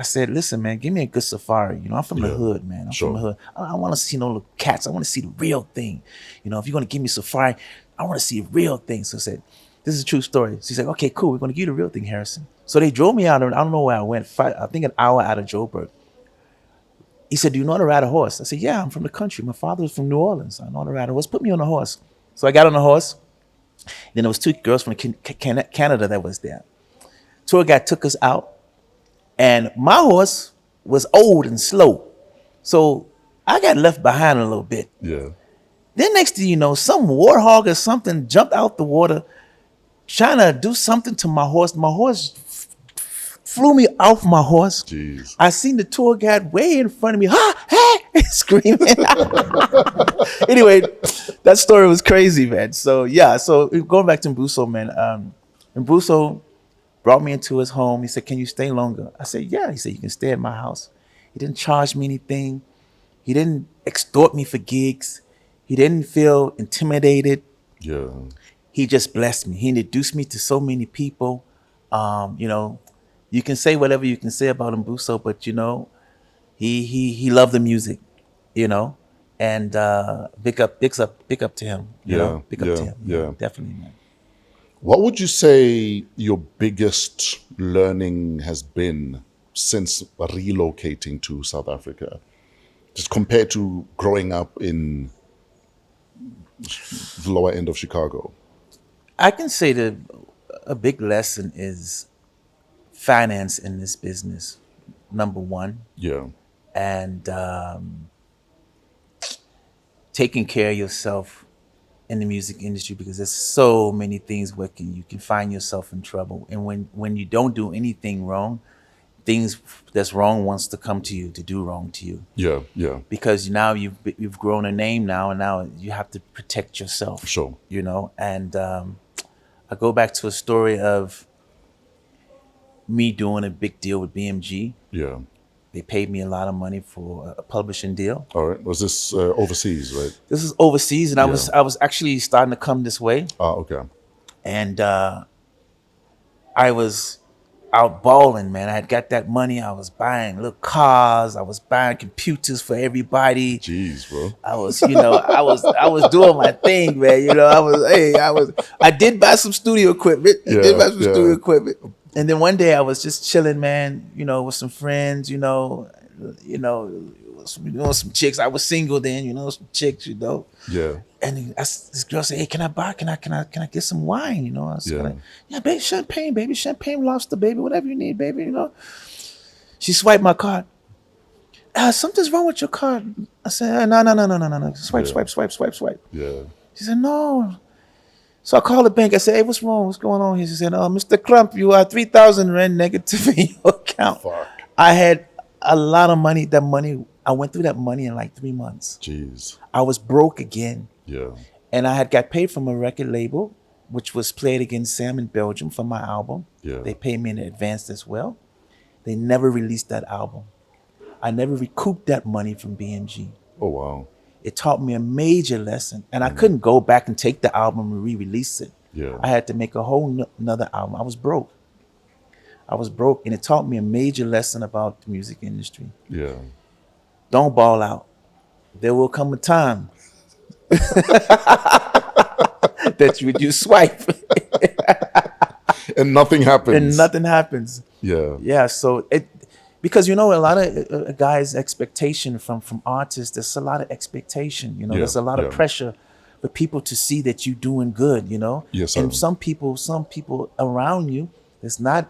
man, give me a good safari. You know, I'm from the hood, man. I'm from the hood. I don't want to see no little cats. I want to see the real thing. You know, if you're going to give me safari, I want to see the real thing. So I said, this is a true story. So he's like, "Okay, cool. We're going to give you the real thing, Harrison." So they drove me out. I don't know where I went. I think an hour out of Joburg. He said, "Do you know how to ride a horse?" I said, "Yeah, I'm from the country. My father was from New Orleans. I know how to ride a horse. Put me on a horse." So I got on a horse. Then there was 2 girls from Canada that was there. Tour guide took us out, and my horse was old and slow. So I got left behind a little bit. Yeah. Then next thing you know, some warthog or something jumped out the water trying to do something to my horse. My horse flew me off my horse. Jeez. I seen the tour guide way in front of me, hey, screaming. Anyway, that story was crazy, man. So yeah, so going back to Mbuso, man. Mbuso brought me into his home. He said, "Can you stay longer?" I said, "Yeah." He said, "You can stay at my house." He didn't charge me anything. He didn't extort me for gigs. He didn't feel intimidated. Yeah. He just blessed me. He introduced me to so many people. You know, you can say whatever you can say about Mbuso, but you know, he loved the music, you know, and big up to him. You know, big up to him. Yeah. Definitely, man. What would you say your biggest learning has been since relocating to South Africa? Just compared to growing up in the lower end of Chicago. I can say that a big lesson is finance in this business, number one. Yeah. And taking care of yourself in the music industry, because there's so many things where you can find yourself in trouble. And when you don't do anything wrong, things that's wrong wants to come to you to do wrong to you. Yeah, yeah. Because now you've grown a name now, and now you have to protect yourself. Sure. You know, and I go back to a story of me doing a big deal with BMG. Yeah. They paid me a lot of money for a publishing deal. All right. Was this overseas, right? This is overseas, and I was actually starting to come this way. Okay. And I was out balling, man. I had got that money. I was buying little cars. I was buying computers for everybody. Jeez, bro. I was, you know, I was doing my thing, man. You know, I did buy some studio equipment. Studio equipment. And then one day I was just chilling, man, you know, with some friends, you know, some chicks. I was single then, you know, some chicks, you know. Yeah. And this girl said, "Hey, can I get some wine?" You know, I was like, "Yeah, baby, champagne, lobster, baby, whatever you need, baby, you know." She swiped my card. Something's wrong with your card. I said, no. Swipe. Yeah. She said, "No." So I called the bank. I said, "Hey, what's wrong? What's going on here?" She said, "Mr. Crump, you are 3,000 rand negative in your account." Fuck. I had a lot of money. That money I went through that money in like 3 months. Jeez. I was broke again. Yeah. And I had got paid from a record label, which was Played Against Sam in Belgium for my album. Yeah. They paid me in advance as well. They never released that album. I never recouped that money from BMG. Oh, wow. It taught me a major lesson. And I couldn't go back and take the album and re-release it. Yeah. I had to make a whole another album. I was broke. And it taught me a major lesson about the music industry. Yeah. Don't ball out. There will come a time that you swipe And nothing happens. Yeah. Yeah, so because a lot of guys' expectation from artists, there's a lot of expectation, there's a lot of pressure for people to see that you're doing good, Yes, and sir. some people around you that's not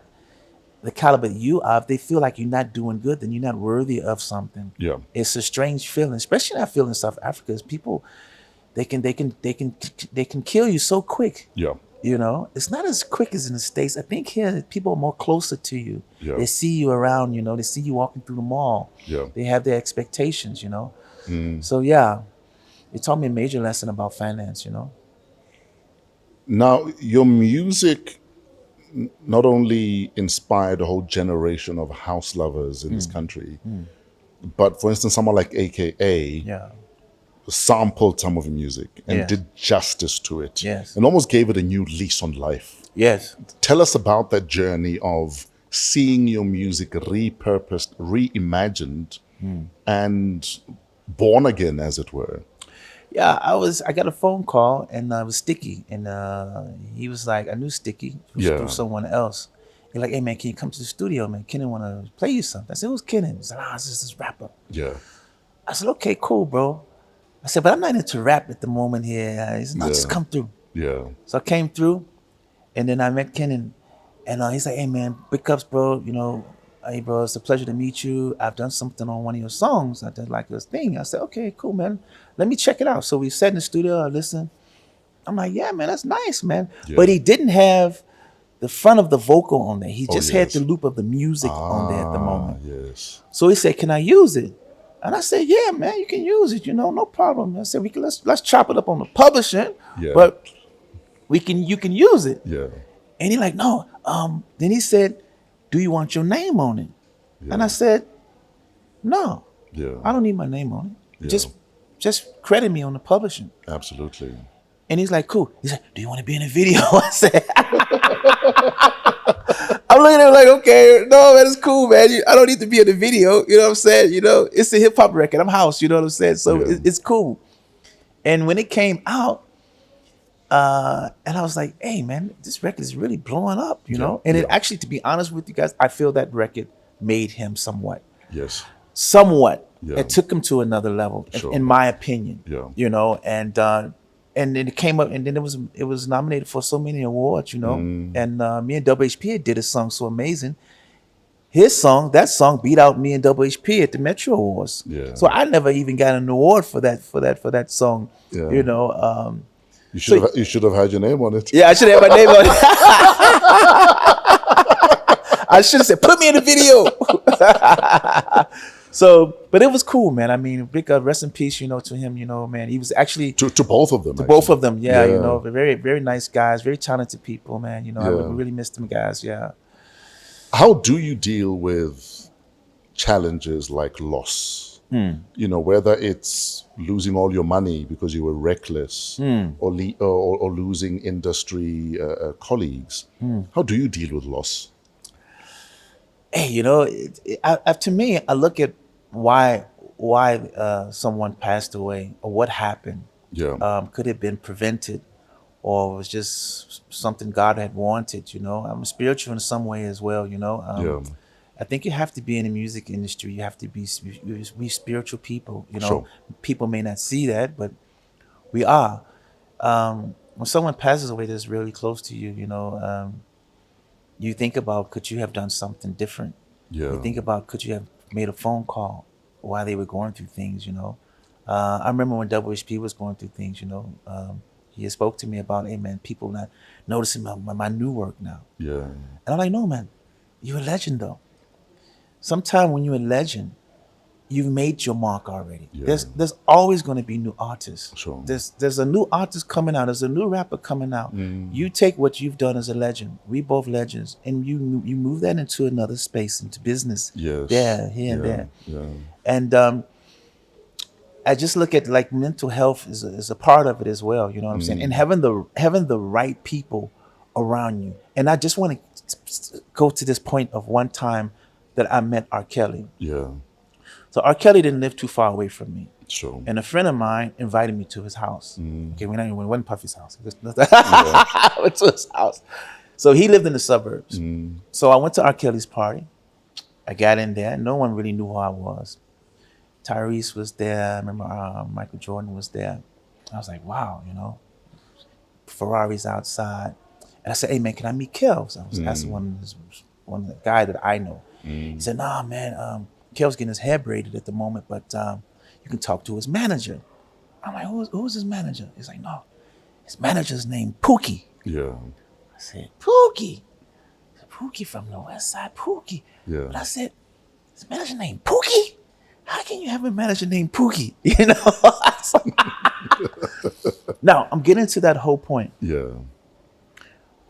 the caliber you are, if they feel like you're not doing good, then you're not worthy of something. Yeah. It's a strange feeling, especially I feel in South Africa, is people they can kill you so quick. Yeah. It's not as quick as in the States. I think here people are more closer to you. Yeah. They see you around, they see you walking through the mall. Yeah. They have their expectations, So yeah, it taught me a major lesson about finance, Now, your music not only inspired a whole generation of house lovers in this country, but for instance, someone like AKA Yeah. sampled some of the music and Yeah. did justice to it. Yes. And almost gave it a new lease on life. Yes. Tell us about that journey of seeing your music repurposed, reimagined, and born again, as it were. Yeah, I got a phone call and it was Sticky, and he was like, I knew Sticky through someone else. He's like, hey man, can you come to the studio, man? Kenan want to play you something. I said, who's Kenan? He's like, it's just this rapper. Yeah. I said, okay, cool, bro. I said, but I'm not into rap at the moment here. He's not just come through. Yeah. So I came through, and then I met Kenan, and he's like, hey man, big ups, bro. Hey bro, it's a pleasure to meet you. I've done something on one of your songs. I did like this thing. I said, okay, cool, man. Let me check it out. So we sat in the studio, I listened. I'm like, yeah, man, that's nice, man. Yeah. But he didn't have the front of the vocal on there. He just had yes. the loop of the music on there at the moment. Yes. So he said, can I use it? And I said, yeah, man, you can use it, no problem. I said, let's chop it up on the publishing, Yeah. but you can use it. Yeah. And he like, no. Then he said, do you want your name on it? Yeah. And I said, no, Yeah. I don't need my name on it. Yeah. Just credit me on the publishing. Absolutely. And he's like, cool. He's like, do you want to be in a video? I said, I'm looking at him like, okay, no, man, it's cool, man. I don't need to be in the video. You know what I'm saying? It's a hip hop record. I'm house. You know what I'm saying? So Yeah. it's cool. And when it came out, and I was like, hey, man, this record is really blowing up, you know? And it actually, to be honest with you guys, I feel that record made him somewhat. Yes. Yeah. It took him to another level, Sure. in my opinion. Yeah. And then it came up, and then it was nominated for so many awards, And me and WHP did a song so amazing. That song beat out me and WHP at the Metro Awards. Yeah. So I never even got an award for that song. Yeah. You should have had your name on it. Yeah, I should have my name on it. I should have said, put me in the video. But it was cool, man. I mean, big rest in peace, to him, man. He was actually To both of them. both of them, yeah. Very, very nice guys, very talented people, man. I really missed them guys, yeah. How do you deal with challenges like loss? Whether it's losing all your money because you were reckless, or losing industry colleagues. How do you deal with loss? Hey, to me, I look at why someone passed away or what happened. Yeah. Could it have been prevented, or it was just something God had wanted? I'm spiritual in some way as well. I think you have to be in the music industry. You have to be spiritual people. Sure. People may not see that, but we are. When someone passes away that's really close to you, you think about, could you have done something different? Yeah. You think about, could you have made a phone call while they were going through things? I remember when WHP was going through things. He had spoke to me about, hey man, people not noticing my new work now. Yeah. And I'm like, no man, you're a legend though. Sometime when you're a legend, you've made your mark already. Yeah. There's always going to be new artists. Sure. There's a new artist coming out. There's a new rapper coming out. You take what you've done as a legend. We both legends, and you move that into another space, into business. Yes. There, here, and there. Yeah. And I just look at like mental health is a part of it as well. You know what I'm saying? And having the right people around you. And I just want to go to this point of one time that I met R. Kelly. Yeah. So R. Kelly didn't live too far away from me. Sure. And a friend of mine invited me to his house. Okay, we went to Puffy's house. I went to his house. So he lived in the suburbs. So I went to R. Kelly's party. I got in there. No one really knew who I was. Tyrese was there. I remember Michael Jordan was there. I was like, wow, you know. Ferrari's outside. And I said, hey, man, can I meet Kel? So I was asking one of the guy that I know. He said, nah, man, Kel's getting his hair braided at the moment, but you can talk to his manager. I'm like, who's his manager? He's like, no, his manager's named Pookie. Yeah. I said, Pookie? Pookie from the West Side, Pookie. Yeah. But I said, his manager named Pookie? How can you have a manager named Pookie? You know? Now, I'm getting to that whole point. Yeah.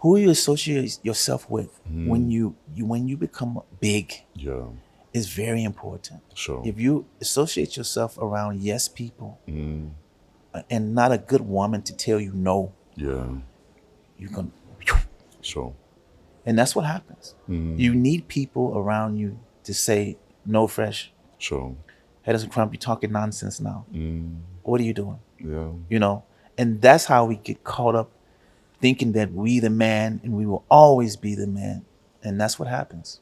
Who you associate yourself with when you become big is very important. Sure. If you associate yourself around yes people and not a good woman to tell you no, you can. Sure. And that's what happens. You need people around you to say no, Fresh. Sure. Hedison Crump, you're talking nonsense now. What are you doing? Yeah. You know, and that's how we get caught up thinking that we the man and we will always be the man. And that's what happens.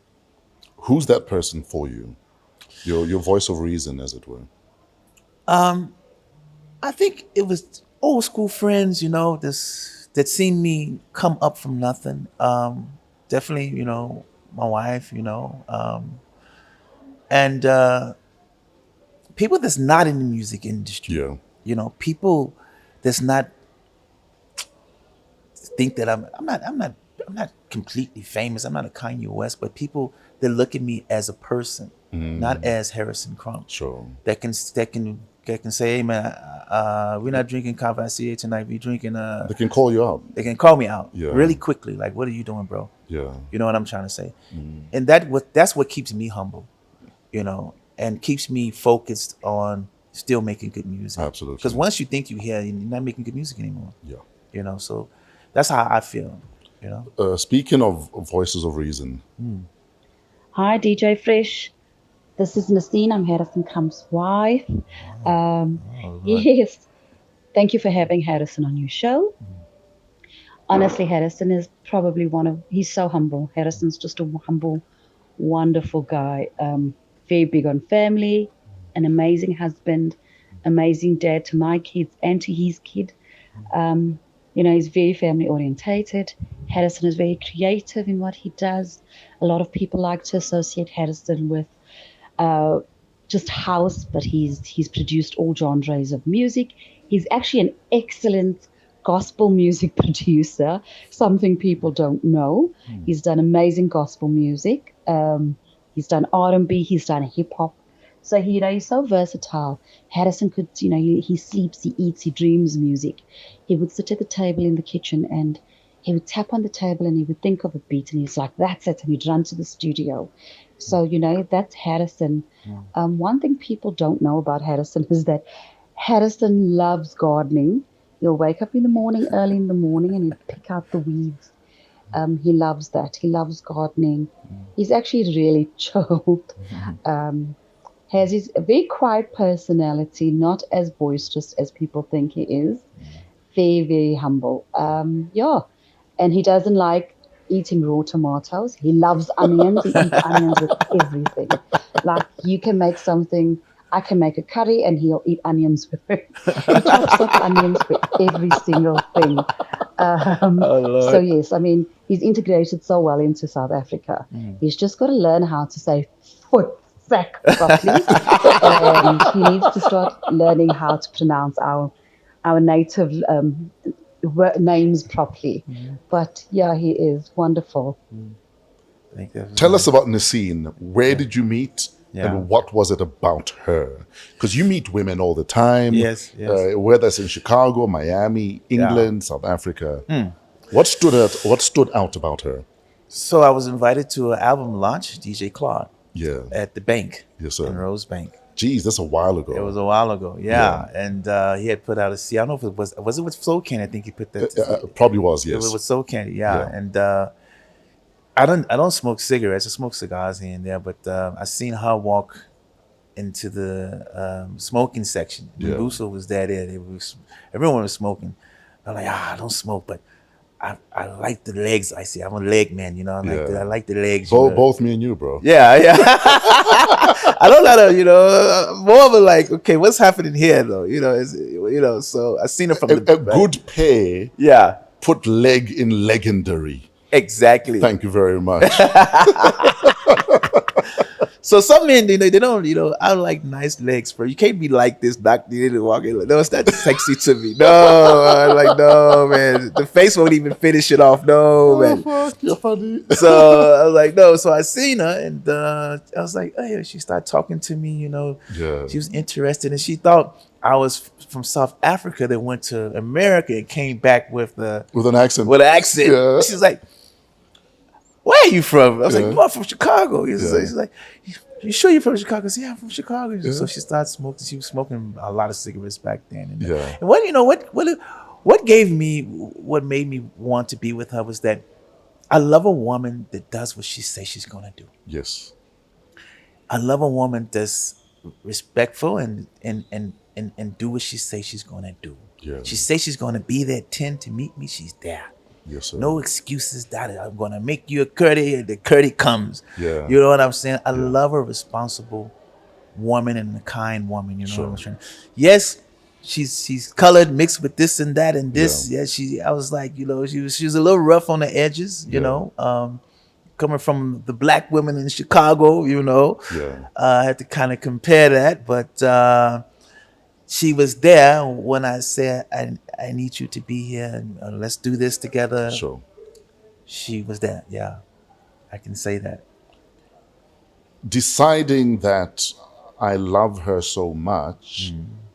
Who's that person for you? Your voice of reason, as it were. I think it was old school friends, you know, that seen me come up from nothing. Definitely, you know, my wife, you know, and people that's not in the music industry. Yeah. You know, people that's not think that I'm not completely famous. I'm not a Kanye West, but people that look at me as a person, not as Harrison Crump. Sure. That can say, hey man, we're not drinking Cavassier tonight. We're drinking. They can call you out. They can call me out Yeah. really quickly. Like, what are you doing, bro? Yeah. You know what I'm trying to say? And that's what keeps me humble, you know, and keeps me focused on still making good music. Absolutely. Because once you think you're here, you're not making good music anymore. Yeah. You know, so that's how I feel, you know. Speaking of voices of reason. Hi, DJ Fresh. This is Nasine. I'm Harrison Crump's wife. Yes. Thank you for having Harrison on your show. Honestly, Harrison is probably he's so humble. Harrison's just a humble, wonderful guy. Very big on family, an amazing husband, amazing dad to my kids and to his kid. You know, he's very family orientated. Harrison is very creative in what he does. A lot of people like to associate Harrison with just house, but he's produced all genres of music. He's actually an excellent gospel music producer, something people don't know. He's done amazing gospel music. He's done R&B, he's done hip hop. So he's so versatile. Harrison could, he sleeps, he eats, he dreams music. He would sit at the table in the kitchen and he would tap on the table and he would think of a beat and he's like, that's it. And he'd run to the studio. So, that's Harrison. One thing people don't know about Harrison is that Harrison loves gardening. He'll wake up early in the morning and he'll pick out the weeds. He loves that. He loves gardening. He's actually really chilled. Has his very quiet personality, not as boisterous as people think he is. Very, very humble. And he doesn't like eating raw tomatoes. He loves onions. He eats onions with everything. Like you can make something, I can make a curry and he'll eat onions with it. He chops up onions with every single thing. So yes, he's integrated so well into South Africa. He's just got to learn how to say foot sack properly. And he needs to start learning how to pronounce our native names properly. But yeah, he is wonderful. Tell us about Nasine. Where did you meet? Yeah. And what was it about her? Because you meet women all the time. Yes. Whether it's in Chicago, Miami, England, South Africa. What stood out about her? So I was invited to an album launch, DJ Claude, Yeah. at the bank. Yes, sir. In Rose Bank. Geez, that's a while ago. It was a while ago, yeah. And he had put out a CD. I don't know if it was it with Soul Candy. I think he put that. Probably was, yes. It was with Soul Candy, yeah. And I don't smoke cigarettes. I smoke cigars here and there, but I seen her walk into the smoking section. When Busso was there, everyone was smoking. I'm like, I don't smoke, but I like the legs. I see, I'm a leg man, you know. I like the legs. Both me and you, bro. Yeah. I don't know, you know. More of a like, okay, what's happening here, though? You know, So I seen it from a good pair. Yeah. Put leg in legendary. Exactly. Thank you very much. So some men, they don't, I like nice legs, bro. You can't be like this, Doc. You didn't walk in. No, it's not sexy to me. No, no, man. The face won't even finish it off. No, man. Fuck, you're funny. So I was like, no. So I seen her, and I was like, hey, she started talking to me. Yeah. She was interested, and she thought I was from South Africa that went to America and came back with an accent. Yeah. She's like, where are you from? I was like, I'm from Chicago. She's like, you sure you're from Chicago? I said, yeah, I'm from Chicago. Yeah. So she started smoking. She was smoking a lot of cigarettes back then. And what made me want to be with her was that I love a woman that does what she says she's gonna do. Yes. I love a woman that's respectful and do what she says she's gonna do. Yeah. She says she's gonna be there at 10 to meet me. She's there. Yes, sir. No excuses that I'm gonna make you a curdy, and the curdy comes. Yeah. You know what I'm saying? I love a responsible woman and a kind woman. You know what I'm saying? Yes, she's colored, mixed with this and that and this. Yeah, I was like, she was a little rough on the edges. You know, coming from the black women in Chicago. I had to kind of compare that, but she was there when I said, I need you to be here and let's do this together. Sure. She was there. Yeah, I can say that. Deciding that I love her so much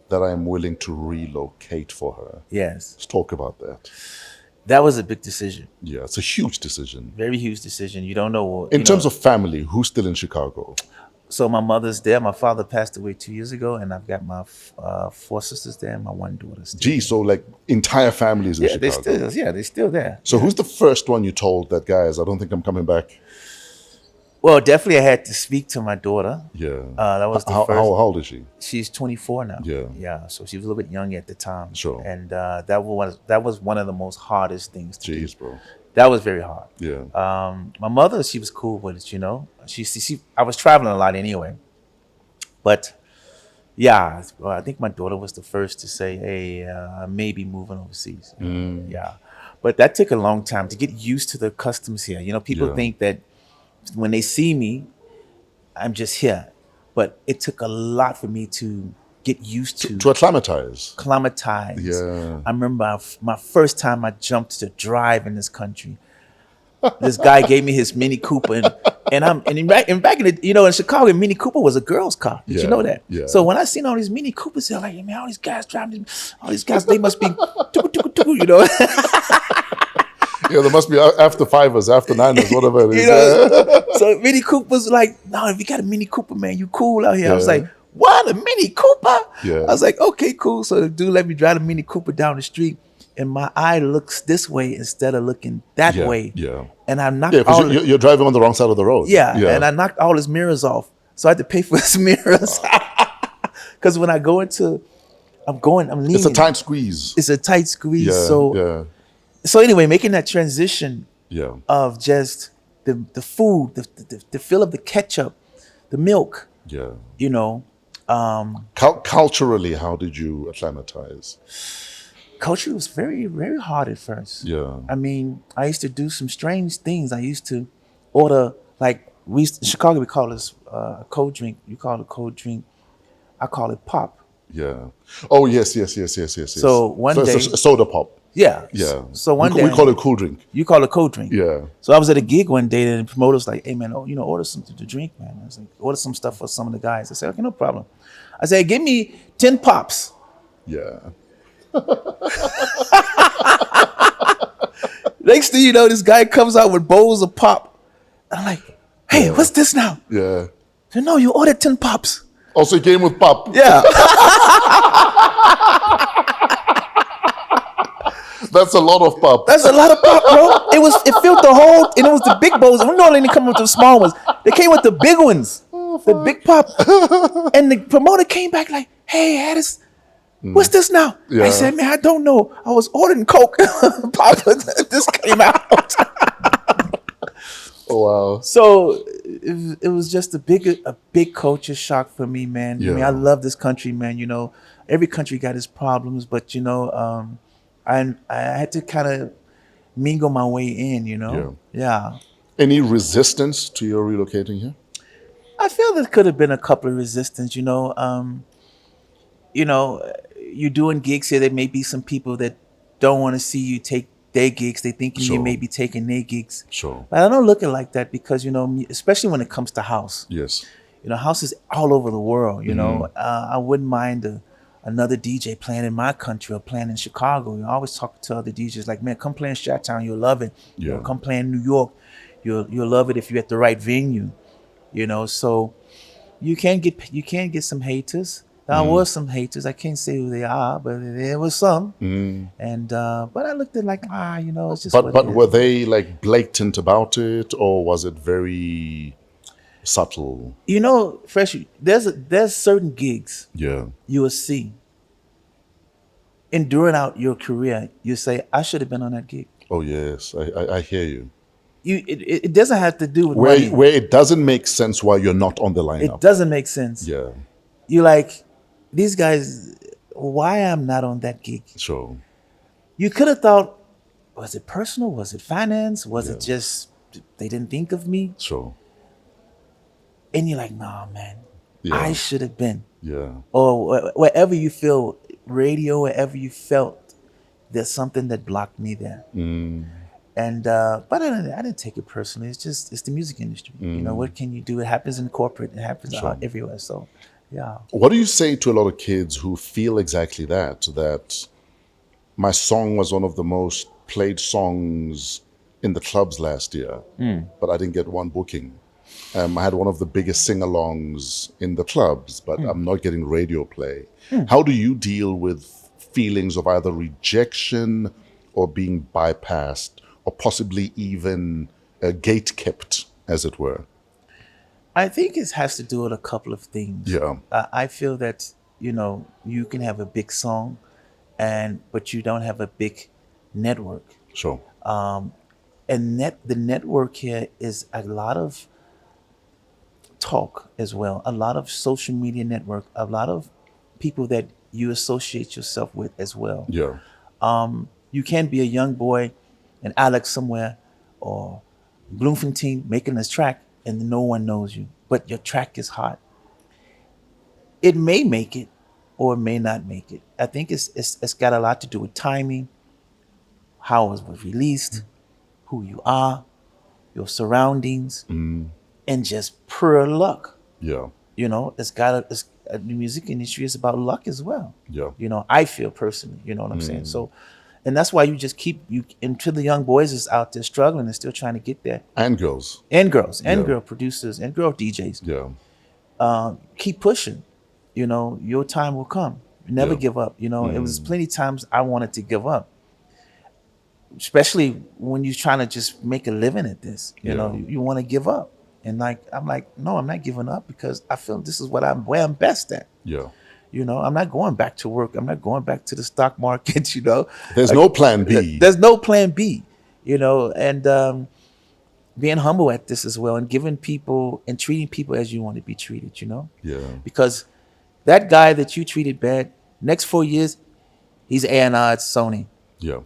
that I'm willing to relocate for her. Yes. Let's talk about that. That was a big decision. Yeah, it's a huge decision. Very huge decision. You don't know. In terms of family, who's still in Chicago? So my mother's there. My father passed away 2 years ago, and I've got my 4 sisters there and my 1 daughter still. Gee, so like entire families in Chicago. They're still there. So who's the first one you told that, guys, I don't think I'm coming back? Well, definitely I had to speak to my daughter. Yeah. That was the how, first. how old is she? She's 24 now. Yeah. Yeah. So she was a little bit young at the time. Sure. And that was one of the most hardest things to do. Jeez, bro. That was very hard. Yeah. My mother, she was cool with it, I was traveling a lot anyway. But yeah, I think my daughter was the first to say, hey, I may be moving overseas. Yeah. But that took a long time to get used to the customs here. People think that when they see me, I'm just here. But it took a lot for me to get used to acclimatize. Yeah. I remember my first time I jumped to drive in this country. This guy gave me his Mini Cooper, and back in the, in Chicago, Mini Cooper was a girl's car. Did you know that? Yeah. So when I seen all these Mini Coopers, they're like, man, all these guys driving, they must be, Yeah, there must be after fivers, after niners, whatever it is. So Mini Cooper's like, no, if you got a Mini Cooper, man, you cool out here. I was like, what, a Mini Cooper? Yeah. I was like, okay, cool. So the dude let me drive the Mini Cooper down the street, and my eye looks this way instead of looking that way. Yeah. And I knocked because you're driving on the wrong side of the road. Yeah, and I knocked all his mirrors off. So I had to pay for his mirrors. Because when I go into, I'm leaning. It's a tight squeeze. It's a tight squeeze. Yeah. So anyway, making that transition of just the food, the feel of the ketchup, the milk. Yeah. Culturally, how did you acclimatize? Culture was very, very hard at first. Yeah. I mean, I used to do some strange things. I used to order, like, in Chicago, we call this a cold drink. You call it a cold drink. I call it pop. Yeah. Oh, yes. So one day... Soda pop. Yeah. Yeah. So one day we call it cool drink. you call it cold drink. Yeah. So I was at a gig one day and the promoter was like, "Hey man, order something to drink, man." I was like, "Order some stuff for some of the guys." I said, "Okay, no problem." I said, "Give me 10 pops." Yeah. Next thing you know, this guy comes out with bowls of pop. I'm like, "Hey, what's this now?" Yeah. I said, "No, you ordered 10 pops." Also it came with pop. Yeah. That's a lot of pop. That's a lot of pop, bro. It filled the whole, and it was the big bowls. We normally didn't come with the small ones. They came with the big ones, the big pop. And the promoter came back like, "Hey, Addis, what's this now?" Yeah. I said, "Man, I don't know. I was ordering Coke. Pop, this came out." Oh, wow. So it was just a big culture shock for me, man. I mean, Yeah. I love this country, man. Every country got its problems, but I had to kind of mingle my way in, Yeah. Any resistance to your relocating here? I feel there could have been a couple of resistance, you're doing gigs here. There may be some people that don't want to see you take their gigs. They think Sure. you may be taking their gigs. Sure. But I don't look at it like that because, especially when it comes to house. Yes. House is all over the world, Mm-hmm. I wouldn't mind another DJ playing in my country or playing in Chicago. I always talk to other DJs like, "Man, come play in Chi-Town, you'll love it. Yeah. Come play in New York, you'll love it if you're at the right venue." So you can get some haters. There was some haters. I can't say who they are, but there was some. And but I looked at it like, it's just. But were they like blatant about it, or was it very subtle? Fresh. There's certain gigs Yeah. you will see. Enduring out your career, you say, "I should have been on that gig." Oh yes, I hear you. It doesn't have to do with Where money. where it doesn't make sense why you're not on the lineup. It doesn't make sense. Yeah. You like these guys. Why I'm not on that gig? Sure. You could have thought, was it personal? Was it finance? Was it just they didn't think of me? Sure. And you're like, "Nah, man, Yeah. I should have been." Yeah. Or wherever you feel radio, wherever you felt, there's something that blocked me there. And but I didn't take it personally. It's the music industry. What can you do? It happens in corporate. It happens out everywhere. So, yeah. What do you say to a lot of kids who feel exactly that? That my song was one of the most played songs in the clubs last year, but I didn't get one booking. I had one of the biggest sing-alongs in the clubs, but I'm not getting radio play. How do you deal with feelings of either rejection or being bypassed, or possibly even gate-kept, as it were? I think it has to do with a couple of things. Yeah. I feel that you can have a big song, but you don't have a big network. Sure. And the network here is a lot of talk as well, a lot of social media network, a lot of people that you associate yourself with as well. Yeah. You can be a young boy in Alex somewhere or Bloemfontein making this track and no one knows you, but your track is hot. It may make it or it may not make it. I think it's got a lot to do with timing, how it was released, who you are, your surroundings, and just pure luck. Yeah. The music industry is about luck as well. Yeah. I feel personally, you know what I'm saying? So, and that's why you just until the young boys is out there struggling and still trying to get there. And girls. And girls, and Yeah. girl producers, and girl DJs. Yeah. Keep pushing. Your time will come. Never Yeah. give up. It was plenty of times I wanted to give up. Especially when you're trying to just make a living at this. You want to give up. And I'm like, no, I'm not giving up because I feel this is where I'm best at. Yeah. I'm not going back to work. I'm not going back to the stock market, There's no plan B. There's no plan B, and being humble at this as well and giving people and treating people as you want to be treated, Yeah. because that guy that you treated bad, next 4 years, he's A&R at Sony. Yeah.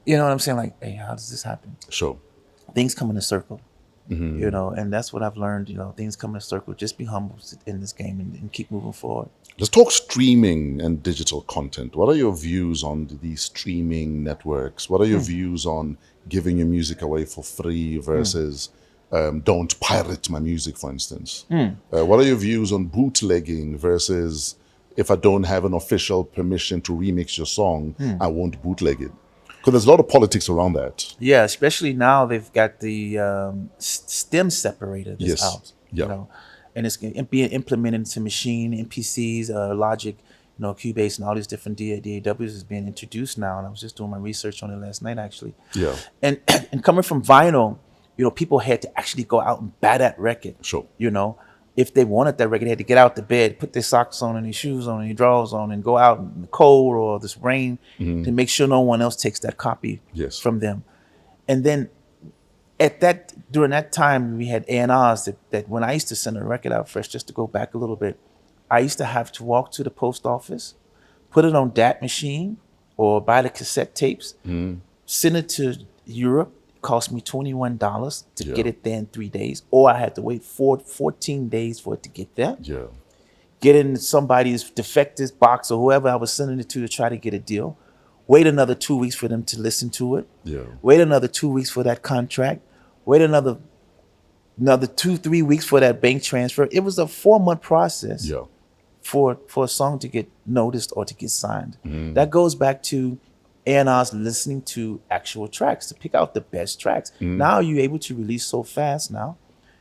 You know what I'm saying? Like, hey, how does this happen? Sure. Things come in a circle. You know, and that's what I've learned. You know, things come in a circle. Just be humble in this game and keep moving forward. Let's talk streaming and digital content. What are your views on these streaming networks? What are your views on giving your music away for free versus don't pirate my music, for instance? What are your views on bootlegging versus if I don't have an official permission to remix your song, I won't bootleg it? Because there's a lot of politics around that. Yeah, especially now they've got the stem separator that's out. Yeah. You know, and it's being implemented into machine, MPCs, Logic, you know, Cubase, and all these different DAWs is being introduced now. And I was just doing my research on it last night, actually. Yeah. And coming from vinyl, you know, people had to actually go out and buy that record. Sure. You know, if they wanted that record, they had to get out the bed, put their socks on and their shoes on and their drawers on and go out in the cold or this rain to make sure no one else takes that copy from them. And then during that time, we had A&Rs that when I used to send a record out fresh, just to go back a little bit, I used to have to walk to the post office, put it on that machine or buy the cassette tapes, send it to Europe. Cost me $21 to get it there in 3 days, or I had to wait 14 days for it to get there. Yeah. Get in somebody's defective box or whoever I was sending it to try to get a deal. Wait another 2 weeks for them to listen to it. Yeah. Wait another 2 weeks for that contract. Wait another 2-3 weeks for that bank transfer. It was a 4-month process for a song to get noticed or to get signed. That goes back to A&R's listening to actual tracks to pick out the best tracks. Now you're able to release so fast now.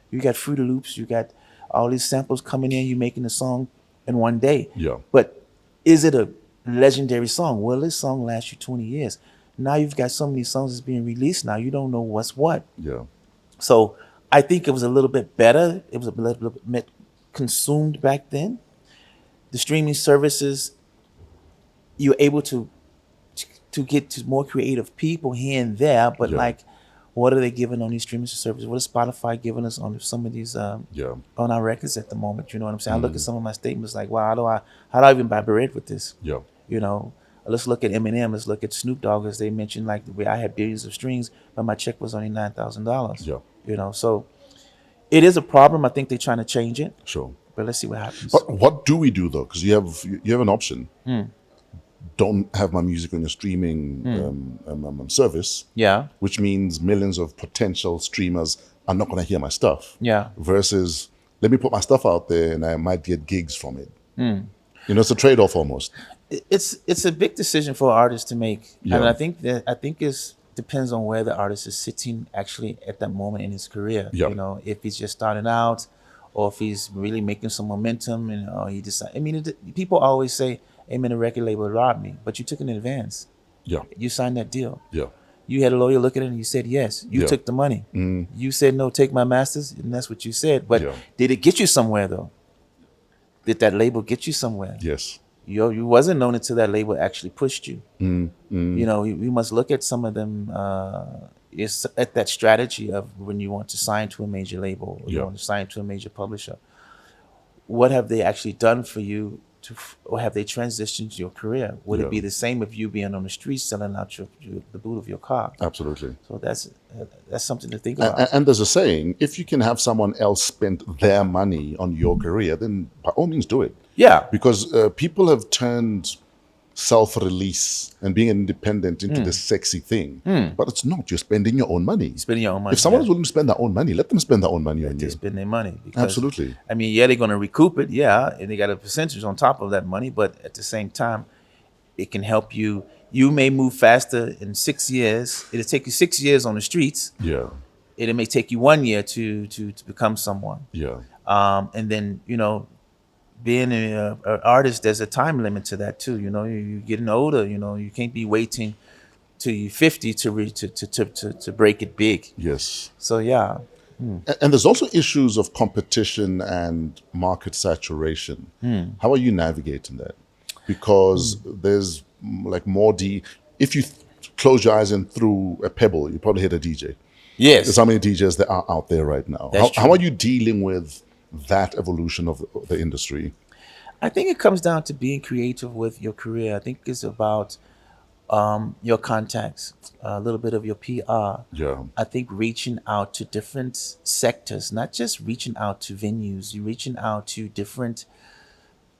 You got Fruity Loops, you got all these samples coming in, you making a song in one day. Yeah. But is it a legendary song? Well, this song lasts you 20 years. Now you've got so many songs that's being released now, you don't know what's what. Yeah. So I think it was a little bit better. It was a little bit consumed back then. The streaming services, you're able to get to more creative people here and there, but like, what are they giving on these streaming services? What is Spotify giving us on some of these on our records at the moment? You know what I'm saying? I look at some of my statements like, wow, how do I even buy bread with this? Yeah. You know, let's look at Eminem. Let's look at Snoop Dogg, as they mentioned, like the way I had billions of streams, but my check was only $9,000. Yeah. You know, so it is a problem. I think they're trying to change it. Sure. But let's see what happens. But what do we do though? Because you have an option. Don't have my music on your streaming service. Yeah. Which means millions of potential streamers are not going to hear my stuff. Yeah. Versus, let me put my stuff out there and I might get gigs from it. You know, it's a trade-off almost. It's a big decision for artists to make. Yeah. And I think it depends on where the artist is sitting actually at that moment in his career. Yeah. You know, if he's just starting out or if he's really making some momentum and he decide. I mean, people always say, hey man, the record label robbed me, but you took an advance. Yeah. You signed that deal. Yeah. You had a lawyer look at it and you said yes. You took the money. You said no, take my masters, and that's what you said. But did it get you somewhere though? Did that label get you somewhere? Yes. You wasn't known until that label actually pushed you. You know, we must look at some of them. Is at that strategy of when you want to sign to a major label or you want to sign to a major publisher. What have they actually done for you? Or have they transitioned your career? Would it be the same if you being on the streets selling out the boot of your car? Absolutely. So that's something to think about. And there's a saying, if you can have someone else spend their money on your career, then by all means do it. Yeah. Because people have turned self-release and being independent into this sexy thing. But it's not. You're spending your own money. Spending your own money. If someone is willing to spend their own money, let them spend their own money on They you. spend their money. Because, Absolutely. I mean, they're going to recoup it, and they got a percentage on top of that money, but at the same time, it can help you. You may move faster in 6 years. It'll take you 6 years on the streets. Yeah. It may take you 1 year to become someone. Yeah. And then, you know, being an artist, there's a time limit to that too. You know, you're getting older. You know, you can't be waiting till you're 50 to break it big. Yes. So yeah. And there's also issues of competition and market saturation. How are you navigating that? Because there's like more if you close your eyes and threw a pebble, you probably hit a DJ. Yes. There's how many DJs there are out there right now. How are you dealing with that evolution of the industry? I think it comes down to being creative with your career. I think it's about your contacts, a little bit of your PR. Yeah. I think reaching out to different sectors, not just reaching out to venues, you're reaching out to different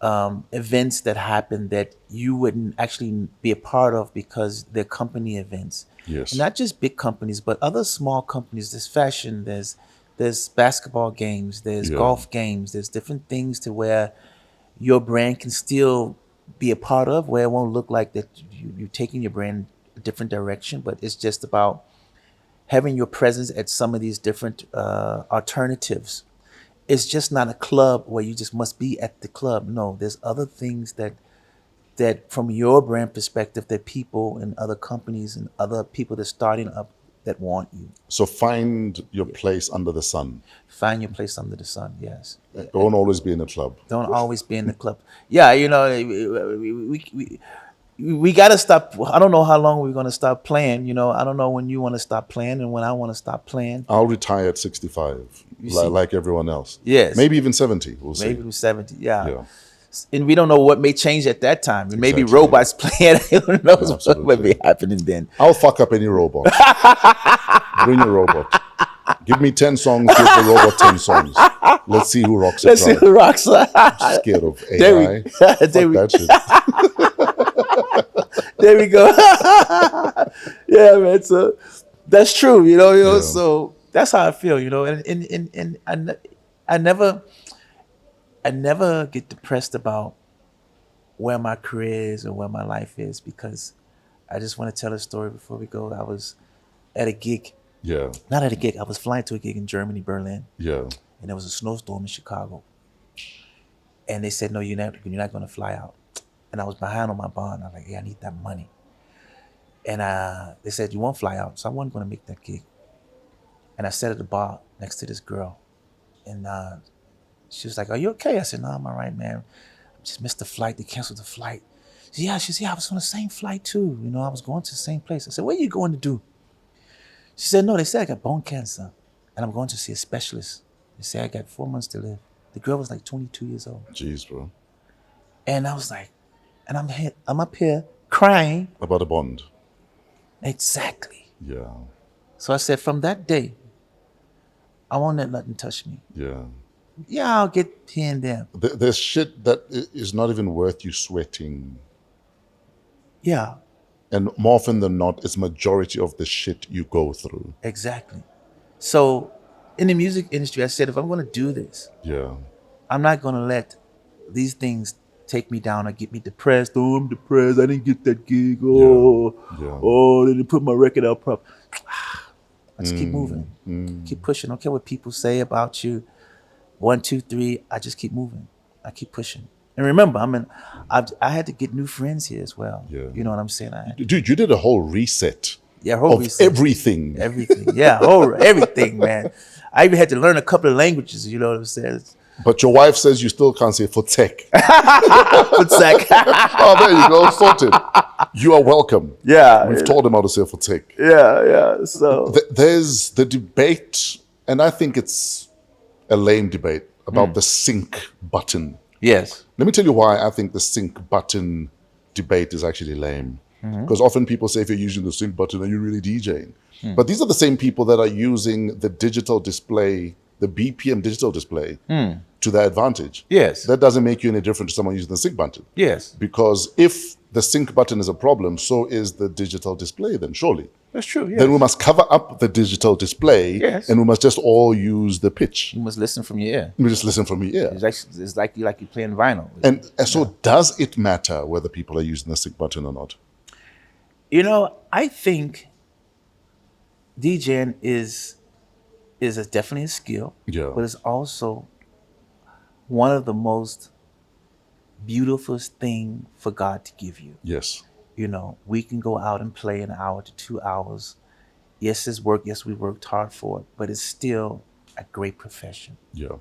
events that happen that you wouldn't actually be a part of because they're company events. Yes. Not just big companies, but other small companies. There's fashion, there's basketball games, there's golf games, there's different things to where your brand can still be a part of, where it won't look like that you're taking your brand a different direction, but it's just about having your presence at some of these different alternatives. It's just not a club where you just must be at the club. No, there's other things that from your brand perspective that people and other companies and other people that's starting up that want you. So find your place under the sun. Find your place under the sun, yes. Don't always be in a club. Don't always be in the club. Yeah, we got to stop. I don't know how long we're going to stop playing. I don't know when you want to stop playing and when I want to stop playing. I'll retire at 65, like everyone else. Yes. Maybe even 70. We'll see. Maybe 70, Yeah. And we don't know what may change at that time. And maybe Exactly. robots playing. Who knows what may be happening then. I'll fuck up any robot. Bring a robot. Give me 10 songs, give the robot 10 songs. Let's see who rocks it. Let's see who rocks it. I'm scared of AI. There we Fuck that shit. There we go. Yeah, man. So that's true, Yeah. So that's how I feel, and I never get depressed about where my career is or where my life is, because I just want to tell a story before we go. I was at a gig. Yeah. Not at a gig. I was flying to a gig in Germany, Berlin. Yeah. And there was a snowstorm in Chicago. And they said, no, you're not going to fly out. And I was behind on my bond. I was like, yeah, I need that money. And they said, you won't fly out. So I wasn't going to make that gig. And I sat at the bar next to this girl. And she was like, are you okay? I said, no, I'm all right, man. I just missed the flight. They canceled the flight. She said, yeah, I was on the same flight too. I was going to the same place. I said, what are you going to do? She said, no, they said I got bone cancer and I'm going to see a specialist. They say I got 4 months to live. The girl was like 22 years old. Jeez, bro. And I was like, and I'm up here crying. About a bond. Exactly. Yeah. So I said, from that day, I won't let nothing touch me. Yeah. Yeah, I'll get here and there. There's shit that is not even worth you sweating. Yeah, And more often than not, it's majority of the shit you go through. exactly. So in the music industry, I said, if I'm going to do this, Yeah. I'm not going to let these things take me down or get me depressed. Oh, I'm depressed. I didn't get that gig. Oh, Yeah. oh, they didn't put my record out proper. I just keep moving. Keep pushing. I don't care what people say about you. 1, 2, 3. I just keep moving. I keep pushing. And remember, I had to get new friends here as well. Yeah. You know what I'm saying? Dude, you did a whole reset Whole of reset. everything. Everything. Yeah, everything, man. I even had to learn a couple of languages, you know what I'm saying? But your wife says you still can't say for tech. What's that? Oh, there you go. Sorted. You are welcome. Yeah. We've taught him how to say for tech. Yeah. So There's the debate, and I think it's a lame debate, about the sync button. yes. Let me tell you why I think the sync button debate is actually lame. Because often people say if you're using the sync button, are you really DJing? But these are the same people that are using the digital display, the BPM digital display, to their advantage. Yes. That doesn't make you any different to someone using the sync button. Yes. Because if the sync button is a problem, so is the digital display then, surely. That's true. Yes. Then we must cover up the digital display, Yes. and we must just all use the pitch. You must listen from your ear. We just listen from your ear. It's like you're playing vinyl. And so does it matter whether people are using the sync button or not? I think DJing is definitely a skill. Yeah. But it's also one of the most beautiful thing for God to give you. Yes. We can go out and play an hour to 2 hours. Yes, it's work. Yes, we worked hard for it, but it's still a great profession. Yeah.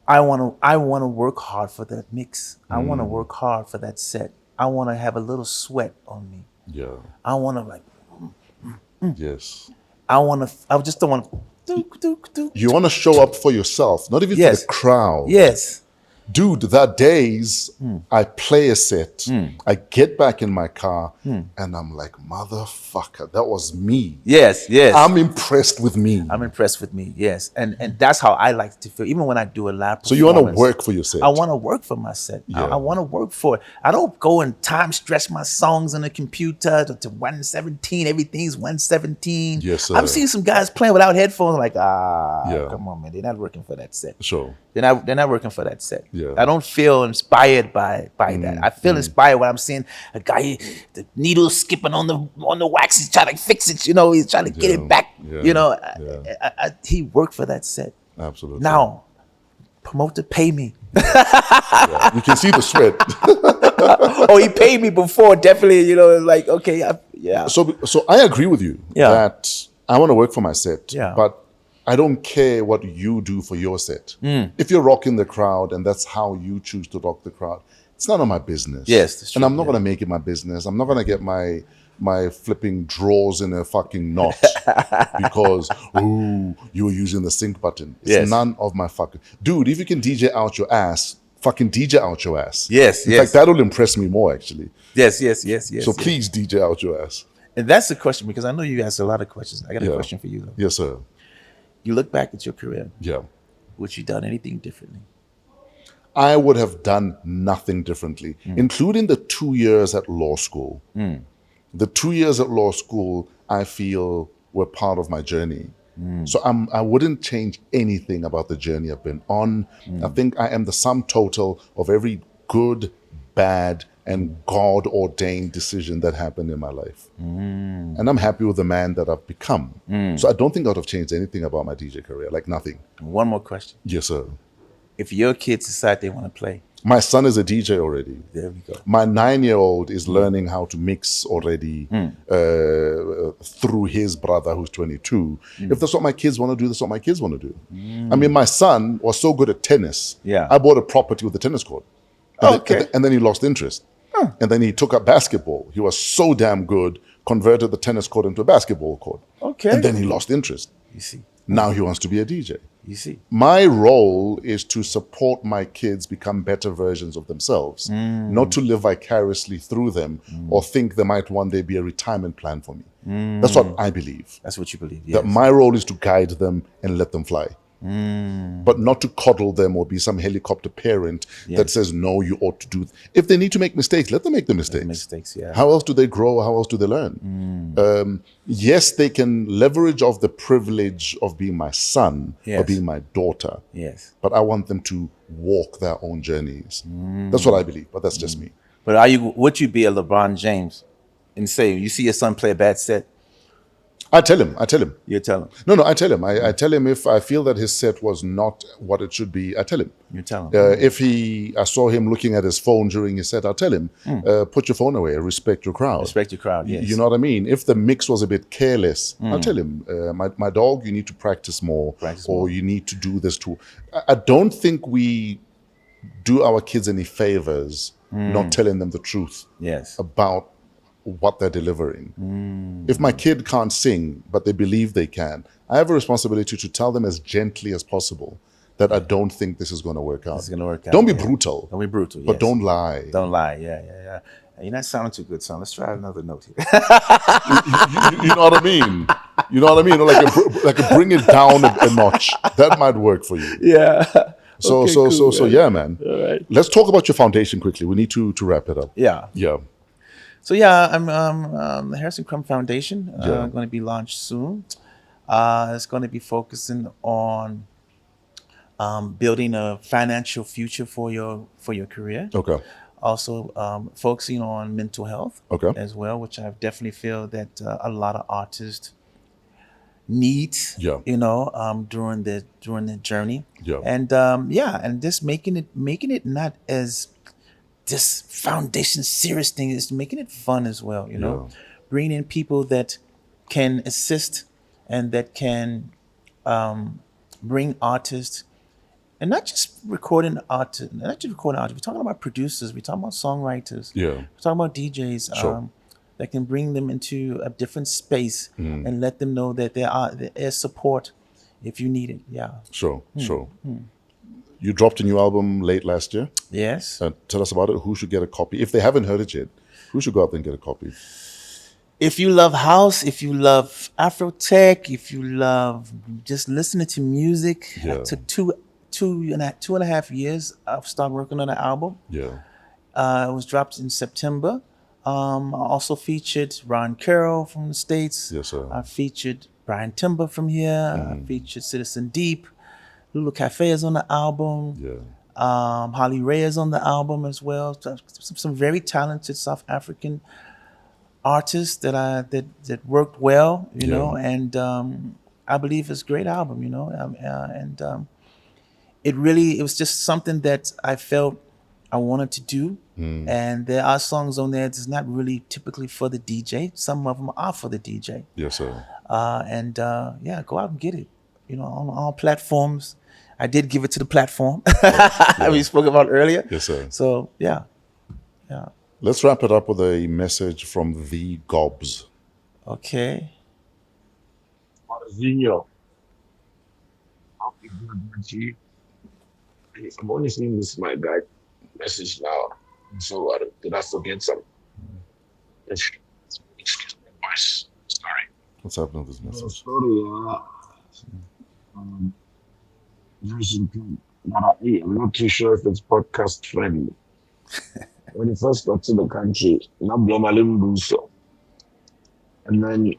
I want to work hard for that mix. I want to work hard for that set. I want to have a little sweat on me. Yeah. I want to Yes. I just don't want to do. You want to show up for yourself, not even Yes. for the crowd. Yes. Dude, there are days I play a set, I get back in my car, and I'm like, motherfucker, that was me. Yes. I'm impressed with me. I'm impressed with me, yes. And that's how I like to feel, even when I do a live performance. So you want to work for your set? I want to work for my set. Yeah. I want to work for it. I don't go and time stretch my songs on the computer to 117. Everything's 117. Yes, sir. I've seen some guys playing without headphones. Like, Yeah. come on, man. They're not working for that set. Sure. They're not working for that set. Yeah. I don't feel inspired by that. I feel inspired when I'm seeing a guy, the needle's skipping on the wax. He's trying to fix it. You know, he's trying to get it back. Yeah. You know, Yeah. he worked for that set. Absolutely. Now, promoter, pay me. You can see the sweat. Oh, he paid me before. Definitely, you know, like, okay, yeah. So I agree with you that I want to work for my set. Yeah. But I don't care what you do for your set. If you're rocking the crowd and that's how you choose to rock the crowd, it's none of my business. Yes, that's true, and I'm not going to make it my business. I'm not going to get my flipping drawers in a fucking knot because, you were using the sync button. It's none of my fucking... Dude, if you can DJ out your ass, fucking DJ out your ass. Yes, In fact, that'll impress me more, actually. Yes. So please DJ out your ass. And that's the question, because I know you asked a lot of questions. I got a Yeah. question for you, though. Yes, sir. You look back at your career. Yeah. Would you done anything differently? I would have done nothing differently, including the 2 years at law school. The 2 years at law school, I feel, were part of my journey. So I wouldn't change anything about the journey I've been on. I think I am the sum total of every good, bad, and God-ordained decision that happened in my life. And I'm happy with the man that I've become. So I don't think I would have changed anything about my DJ career, like nothing. One more question. Yes, sir. If your kids decide they want to play, My son is a DJ already. there we go. My 9-year-old is learning how to mix already through his brother who's 22. If that's what my kids want to do, that's what my kids want to do. I mean, my son was so good at tennis. Yeah. I bought a property with a tennis court. And then he lost interest. And then he took up basketball. He was so damn good, converted the tennis court into a basketball court. Okay. And then he lost interest. You see. Now he wants to be a DJ. You see. My role is to support my kids become better versions of themselves, not to live vicariously through them or think there might one day be a retirement plan for me. That's what I believe. That's what you believe. Yes. That my role is to guide them and let them fly. But not to coddle them or be some helicopter parent that says, no, you ought to do. If they need to make mistakes, let them make the mistakes. Mistakes, yeah. How else do they grow? How else do they learn? Yes, they can leverage off the privilege of being my son or being my daughter. Yes. But I want them to walk their own journeys. That's what I believe, but that's just me. But would you be a LeBron James and say, you see your son play a bad set? I tell him. You tell him. No, I tell him. I tell him if I feel that his set was not what it should be, I tell him. You tell him. If I saw him looking at his phone during his set, I'll tell him, put your phone away, respect your crowd. Respect your crowd, yes. You know what I mean? If the mix was a bit careless, I'll tell him, my dog, you need to practice more, you need to do this too. I don't think we do our kids any favors not telling them the truth about what they're delivering. If my kid can't sing, but they believe they can, I have a responsibility to tell them as gently as possible that I don't think this is going to work out. It's going to work out. Don't be brutal. Don't be brutal, But don't lie. Don't lie, yeah. You're not sounding too good, son. Let's try another note here. You know what I mean? You know what I mean? Like a bring it down a notch. That might work for you. Yeah. So yeah, man. All right. Let's talk about your foundation quickly. We need to wrap it up. Yeah. Yeah. So yeah, I'm the Harrison Crump Foundation. Going to be launched soon. It's going to be focusing on building a financial future for your career. Okay. Also focusing on mental health as well, which I definitely feel that a lot of artists need. You know, during the journey. Yeah. And and just making it not as this foundation serious thing, is making it fun as well, you know, bringing in people that can assist and that can bring artists, and not just recording artists, we're talking about producers, we're talking about songwriters, we're talking about DJs that can bring them into a different space and let them know that there is support if you need it. Sure. You dropped a new album late last year. Yes. Tell us about it. Who should get a copy? If they haven't heard it yet, who should go out there and get a copy? If you love house, if you love Afro tech, if you love just listening to music, Yeah. it took two and a half years. I've started working on an album. Yeah. It was dropped in September. I also featured Ron Carroll from the States. Yes, sir. I featured Brian Timber from here. I featured Citizen Deep. Lulu Cafe is on the album. Yeah. Holly Ray is on the album as well. Some very talented South African artists that worked well, you know, and I believe it's a great album, you know, it was just something that I felt I wanted to do. And there are songs on there that's not really typically for the DJ. Some of them are for the DJ. Yes, sir. Go out and get it, you know, on all platforms. I did give it to the platform we spoke about earlier. Yes, sir. So yeah. Let's wrap it up with a message from the Gobs. Okay. Marzinho. I'm only seeing this my guy message now. So did I forget something? Excuse my voice. Sorry. What's happening with this message? Sorry. I'm not too sure if it's podcast friendly. When he first got to the country, and then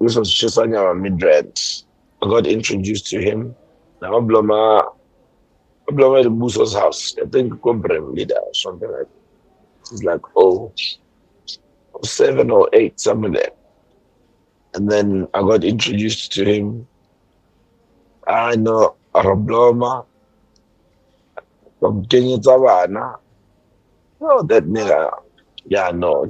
this was Chisanya Midrand. I got introduced to him. Now Bloma the Buso's house. I think Comprem leader or something like that. He's like, 7 or 8, something there. And then I got introduced to him. I know Rabloma from Kenya Tawana. Oh, that nigga. Yeah, no,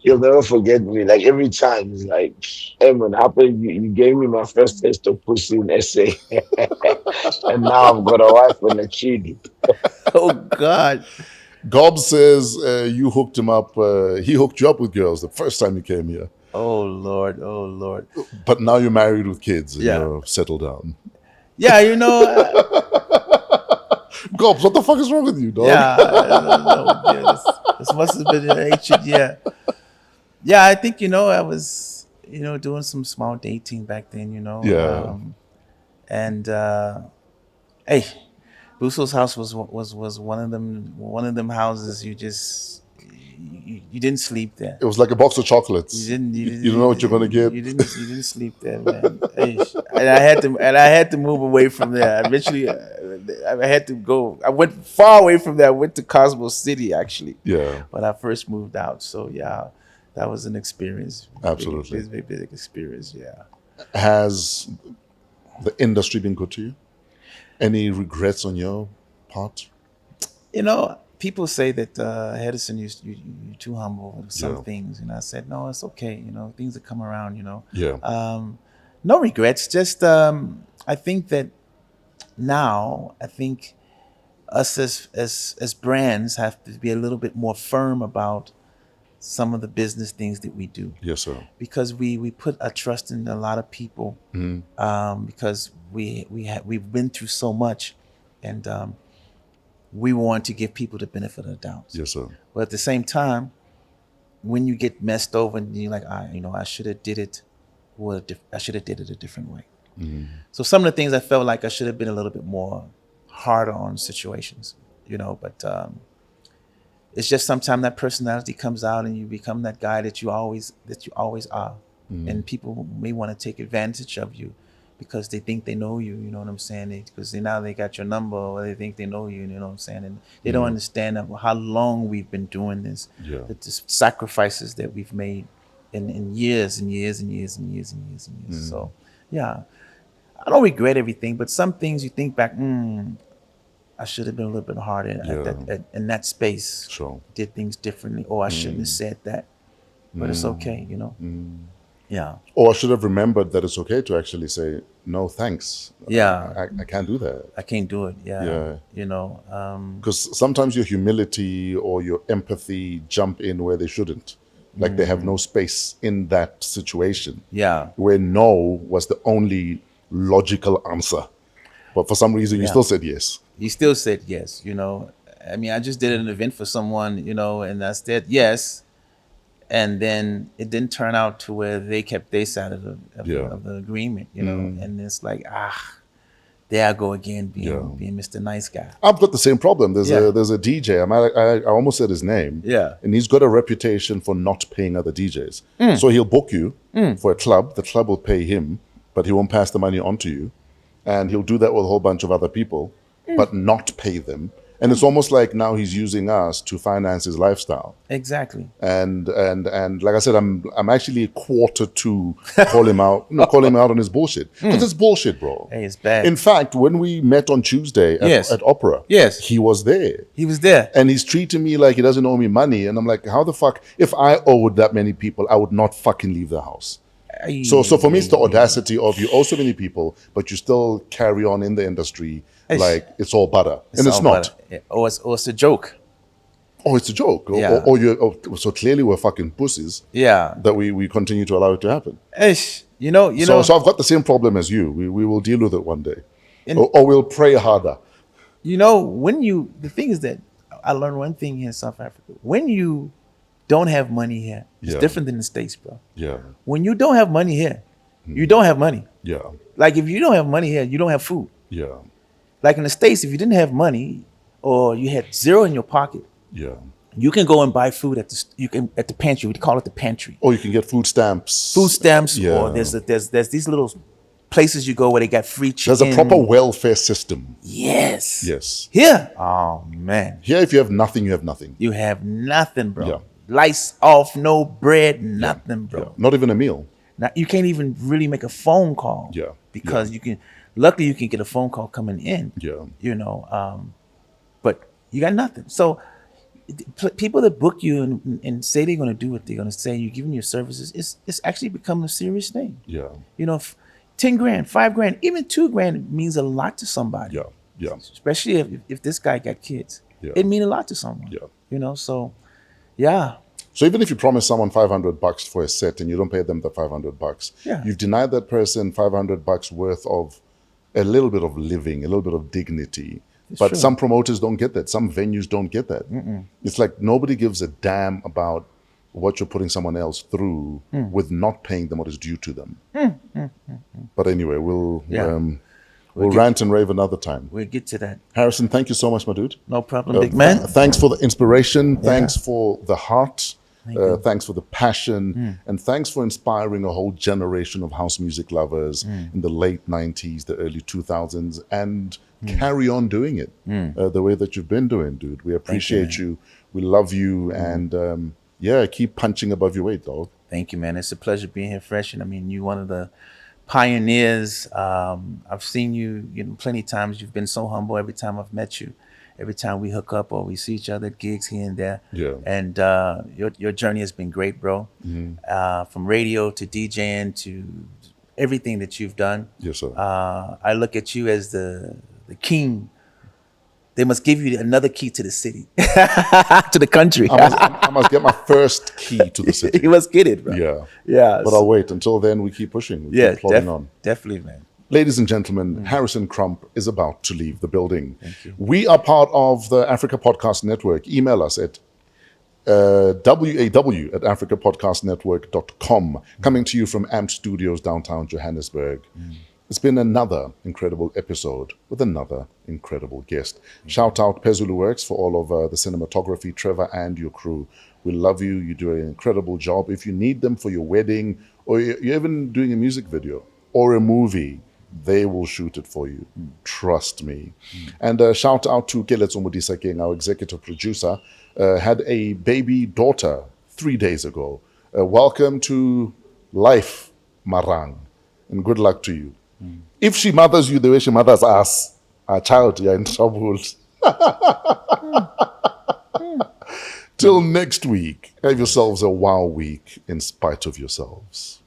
he'll never forget me. Like every time, he's like, hey man, you gave me my first taste of pussy in SA. And now I've got a wife and a kid. Oh God. Gobs says you hooked him up. He hooked you up with girls the first time you came here. Oh Lord. But now you're married with kids and Yeah. you're settled down. Yeah, you know. Gobs, what the fuck is wrong with you, dog? Yeah, I don't know. Yeah, this must have been an ancient. Yeah. Yeah, I think, you know, I was, you know, doing some small dating back then, you know. Yeah. Hey, Buso's house was one of them houses you just you didn't sleep there. It was like a box of chocolates. You didn't You don't know what you're gonna get. You didn't sleep there, man. Hey, and I had to move away from there. Eventually, I had to go. I went far away from there. I went to Cosmos City actually. Yeah. When I first moved out. So yeah, that was an experience. Absolutely. Big experience. Yeah. Has the industry been good to you? Any regrets on your part? You know, people say that Hedison, you're too humble with some Yeah. things. And I said, no, it's okay. You know, things that come around. You know. Yeah. No regrets. Just I think that now us as brands have to be a little bit more firm about some of the business things that we do. Yes, sir. Because we put a trust in a lot of people because we've been through so much, and we want to give people the benefit of the doubt. Yes, sir. But at the same time, when you get messed over and you're like, I should have did it, I should have did it a different way. So some of the things I felt like I should have been a little bit more harder on situations, you know. But it's just sometimes that personality comes out and you become that guy that you always are, and people may want to take advantage of you because they think they know you. You know what I'm saying? Because now they got your number, or they think they know you. You know what I'm saying? And they don't understand how long we've been doing this. Yeah. The sacrifices that we've made in years and years and years and years and years and years. So yeah, I don't regret everything, but some things you think back, I should have been a little bit harder in that space. Sure. Did things differently, or I shouldn't have said that. But it's okay, you know. Yeah. Or I should have remembered that it's okay to actually say, no, thanks. Yeah. I can't do that. I can't do it. Yeah. Yeah. You know. Because sometimes your humility or your empathy jump in where they shouldn't. Like they have no space in that situation. Yeah. Where no was the only logical answer. But for some reason, you Yeah. still said yes. He still said yes, you know. I mean, I just did an event for someone, you know, and I said yes. And then it didn't turn out to where they kept their side of the agreement, you know. And it's like, there I go again, being Mr. Nice Guy. I've got the same problem. There's Yeah. a DJ. I almost said his name. Yeah. And he's got a reputation for not paying other DJs. So he'll book you for a club. The club will pay him, but he won't pass the money on to you. And he'll do that with a whole bunch of other people, but not pay them. And it's almost like now he's using us to finance his lifestyle. Exactly. And like I said, I'm actually quarter to call him out on his bullshit, because it's bullshit, bro. Hey, it's bad. In fact, when we met on Tuesday at Opera, Yes. he was there. He was there. And he's treating me like he doesn't owe me money. And I'm like, how the fuck? If I owed that many people, I would not fucking leave the house. So for me, it's the audacity of you owe so many people, but you still carry on in the industry like it's all butter. And it's not. Or it's a joke. Oh, it's a joke. Yeah. So clearly we're fucking pussies Yeah. that we continue to allow it to happen. Ish. You know. So I've got the same problem as you. We will deal with it one day. Or we'll pray harder. You know, the thing is that I learned one thing here in South Africa. When you don't have money here, it's different than the States, bro. Yeah. When you don't have money here, you don't have money. Yeah. Like if you don't have money here, you don't have food. Yeah. Like in the States, if you didn't have money or you had zero in your pocket, Yeah. you can go and buy food at the pantry. We call it the pantry. Or you can get food stamps. Food stamps, Yeah. or there's these little places you go where they got free chicken. There's a proper welfare system. Yes. Yes. Here, oh man, Here, if you have nothing, you have nothing. you have nothing, bro. Yeah. Lights off, no bread, nothing, bro. Yeah. Not even a meal. Now you can't even really make a phone call. Yeah. Because you can. Luckily, you can get a phone call coming in. Yeah. You know, but you got nothing. So people that book you and say they're going to do what they're going to say, you're giving your services, it's actually become a serious thing. Yeah. You know, 10 grand, 5 grand, even 2 grand means a lot to somebody. Yeah. Yeah. Especially if this guy got kids. Yeah. It mean a lot to someone. Yeah. You know, so yeah. So even if you promise someone $500 for a set and you don't pay them the $500, Yeah. you've denied that person $500 worth of a little bit of living, a little bit of dignity. But true. some promoters don't get that. Some venues don't get that. It's like nobody gives a damn about what you're putting someone else through with not paying them what is due to them. But anyway, we'll rant and rave another time. We'll get to that. Harrison, thank you so much, my dude. No problem, big man. Thanks for the inspiration. Thanks for the heart. Thanks for the passion. And thanks for inspiring a whole generation of house music lovers in the late 90s, the early 2000s, and carry on doing it the way that you've been doing, dude. We appreciate you. We love you. And keep punching above your weight, dog. Thank you, man. It's a pleasure being here, Fresh. And I mean, you're one of the pioneers. I've seen you, plenty of times. You've been so humble every time I've met you. Every time we hook up or we see each other at gigs here and there. Yeah. And your journey has been great, bro. From radio to DJing to everything that you've done. Yes, sir. I look at you as the king. They must give you another key to the city, to the country. I must get my first key to the city. You must get it, bro. Yeah. Yeah. But I'll wait. Until then, we keep pushing. We keep plodding on. Definitely, man. Ladies and gentlemen, Harrison Crump is about to leave the building. Thank you. We are part of the Africa Podcast Network. Email us at waw@africapodcastnetwork.com. Coming to you from AMP Studios, downtown Johannesburg. It's been another incredible episode with another incredible guest. Shout out Pezulu Works for all of the cinematography, Trevor and your crew. We love you. You do an incredible job. If you need them for your wedding or you're even doing a music video or a movie, they will shoot it for you. Trust me. And shout out to Keletso Modisakeng, our executive producer, had a baby daughter 3 days ago. Welcome to life, Marang, and good luck to you. If she mothers you the way she mothers us, our child, you're in trouble. Till next week, have yourselves a wow week in spite of yourselves.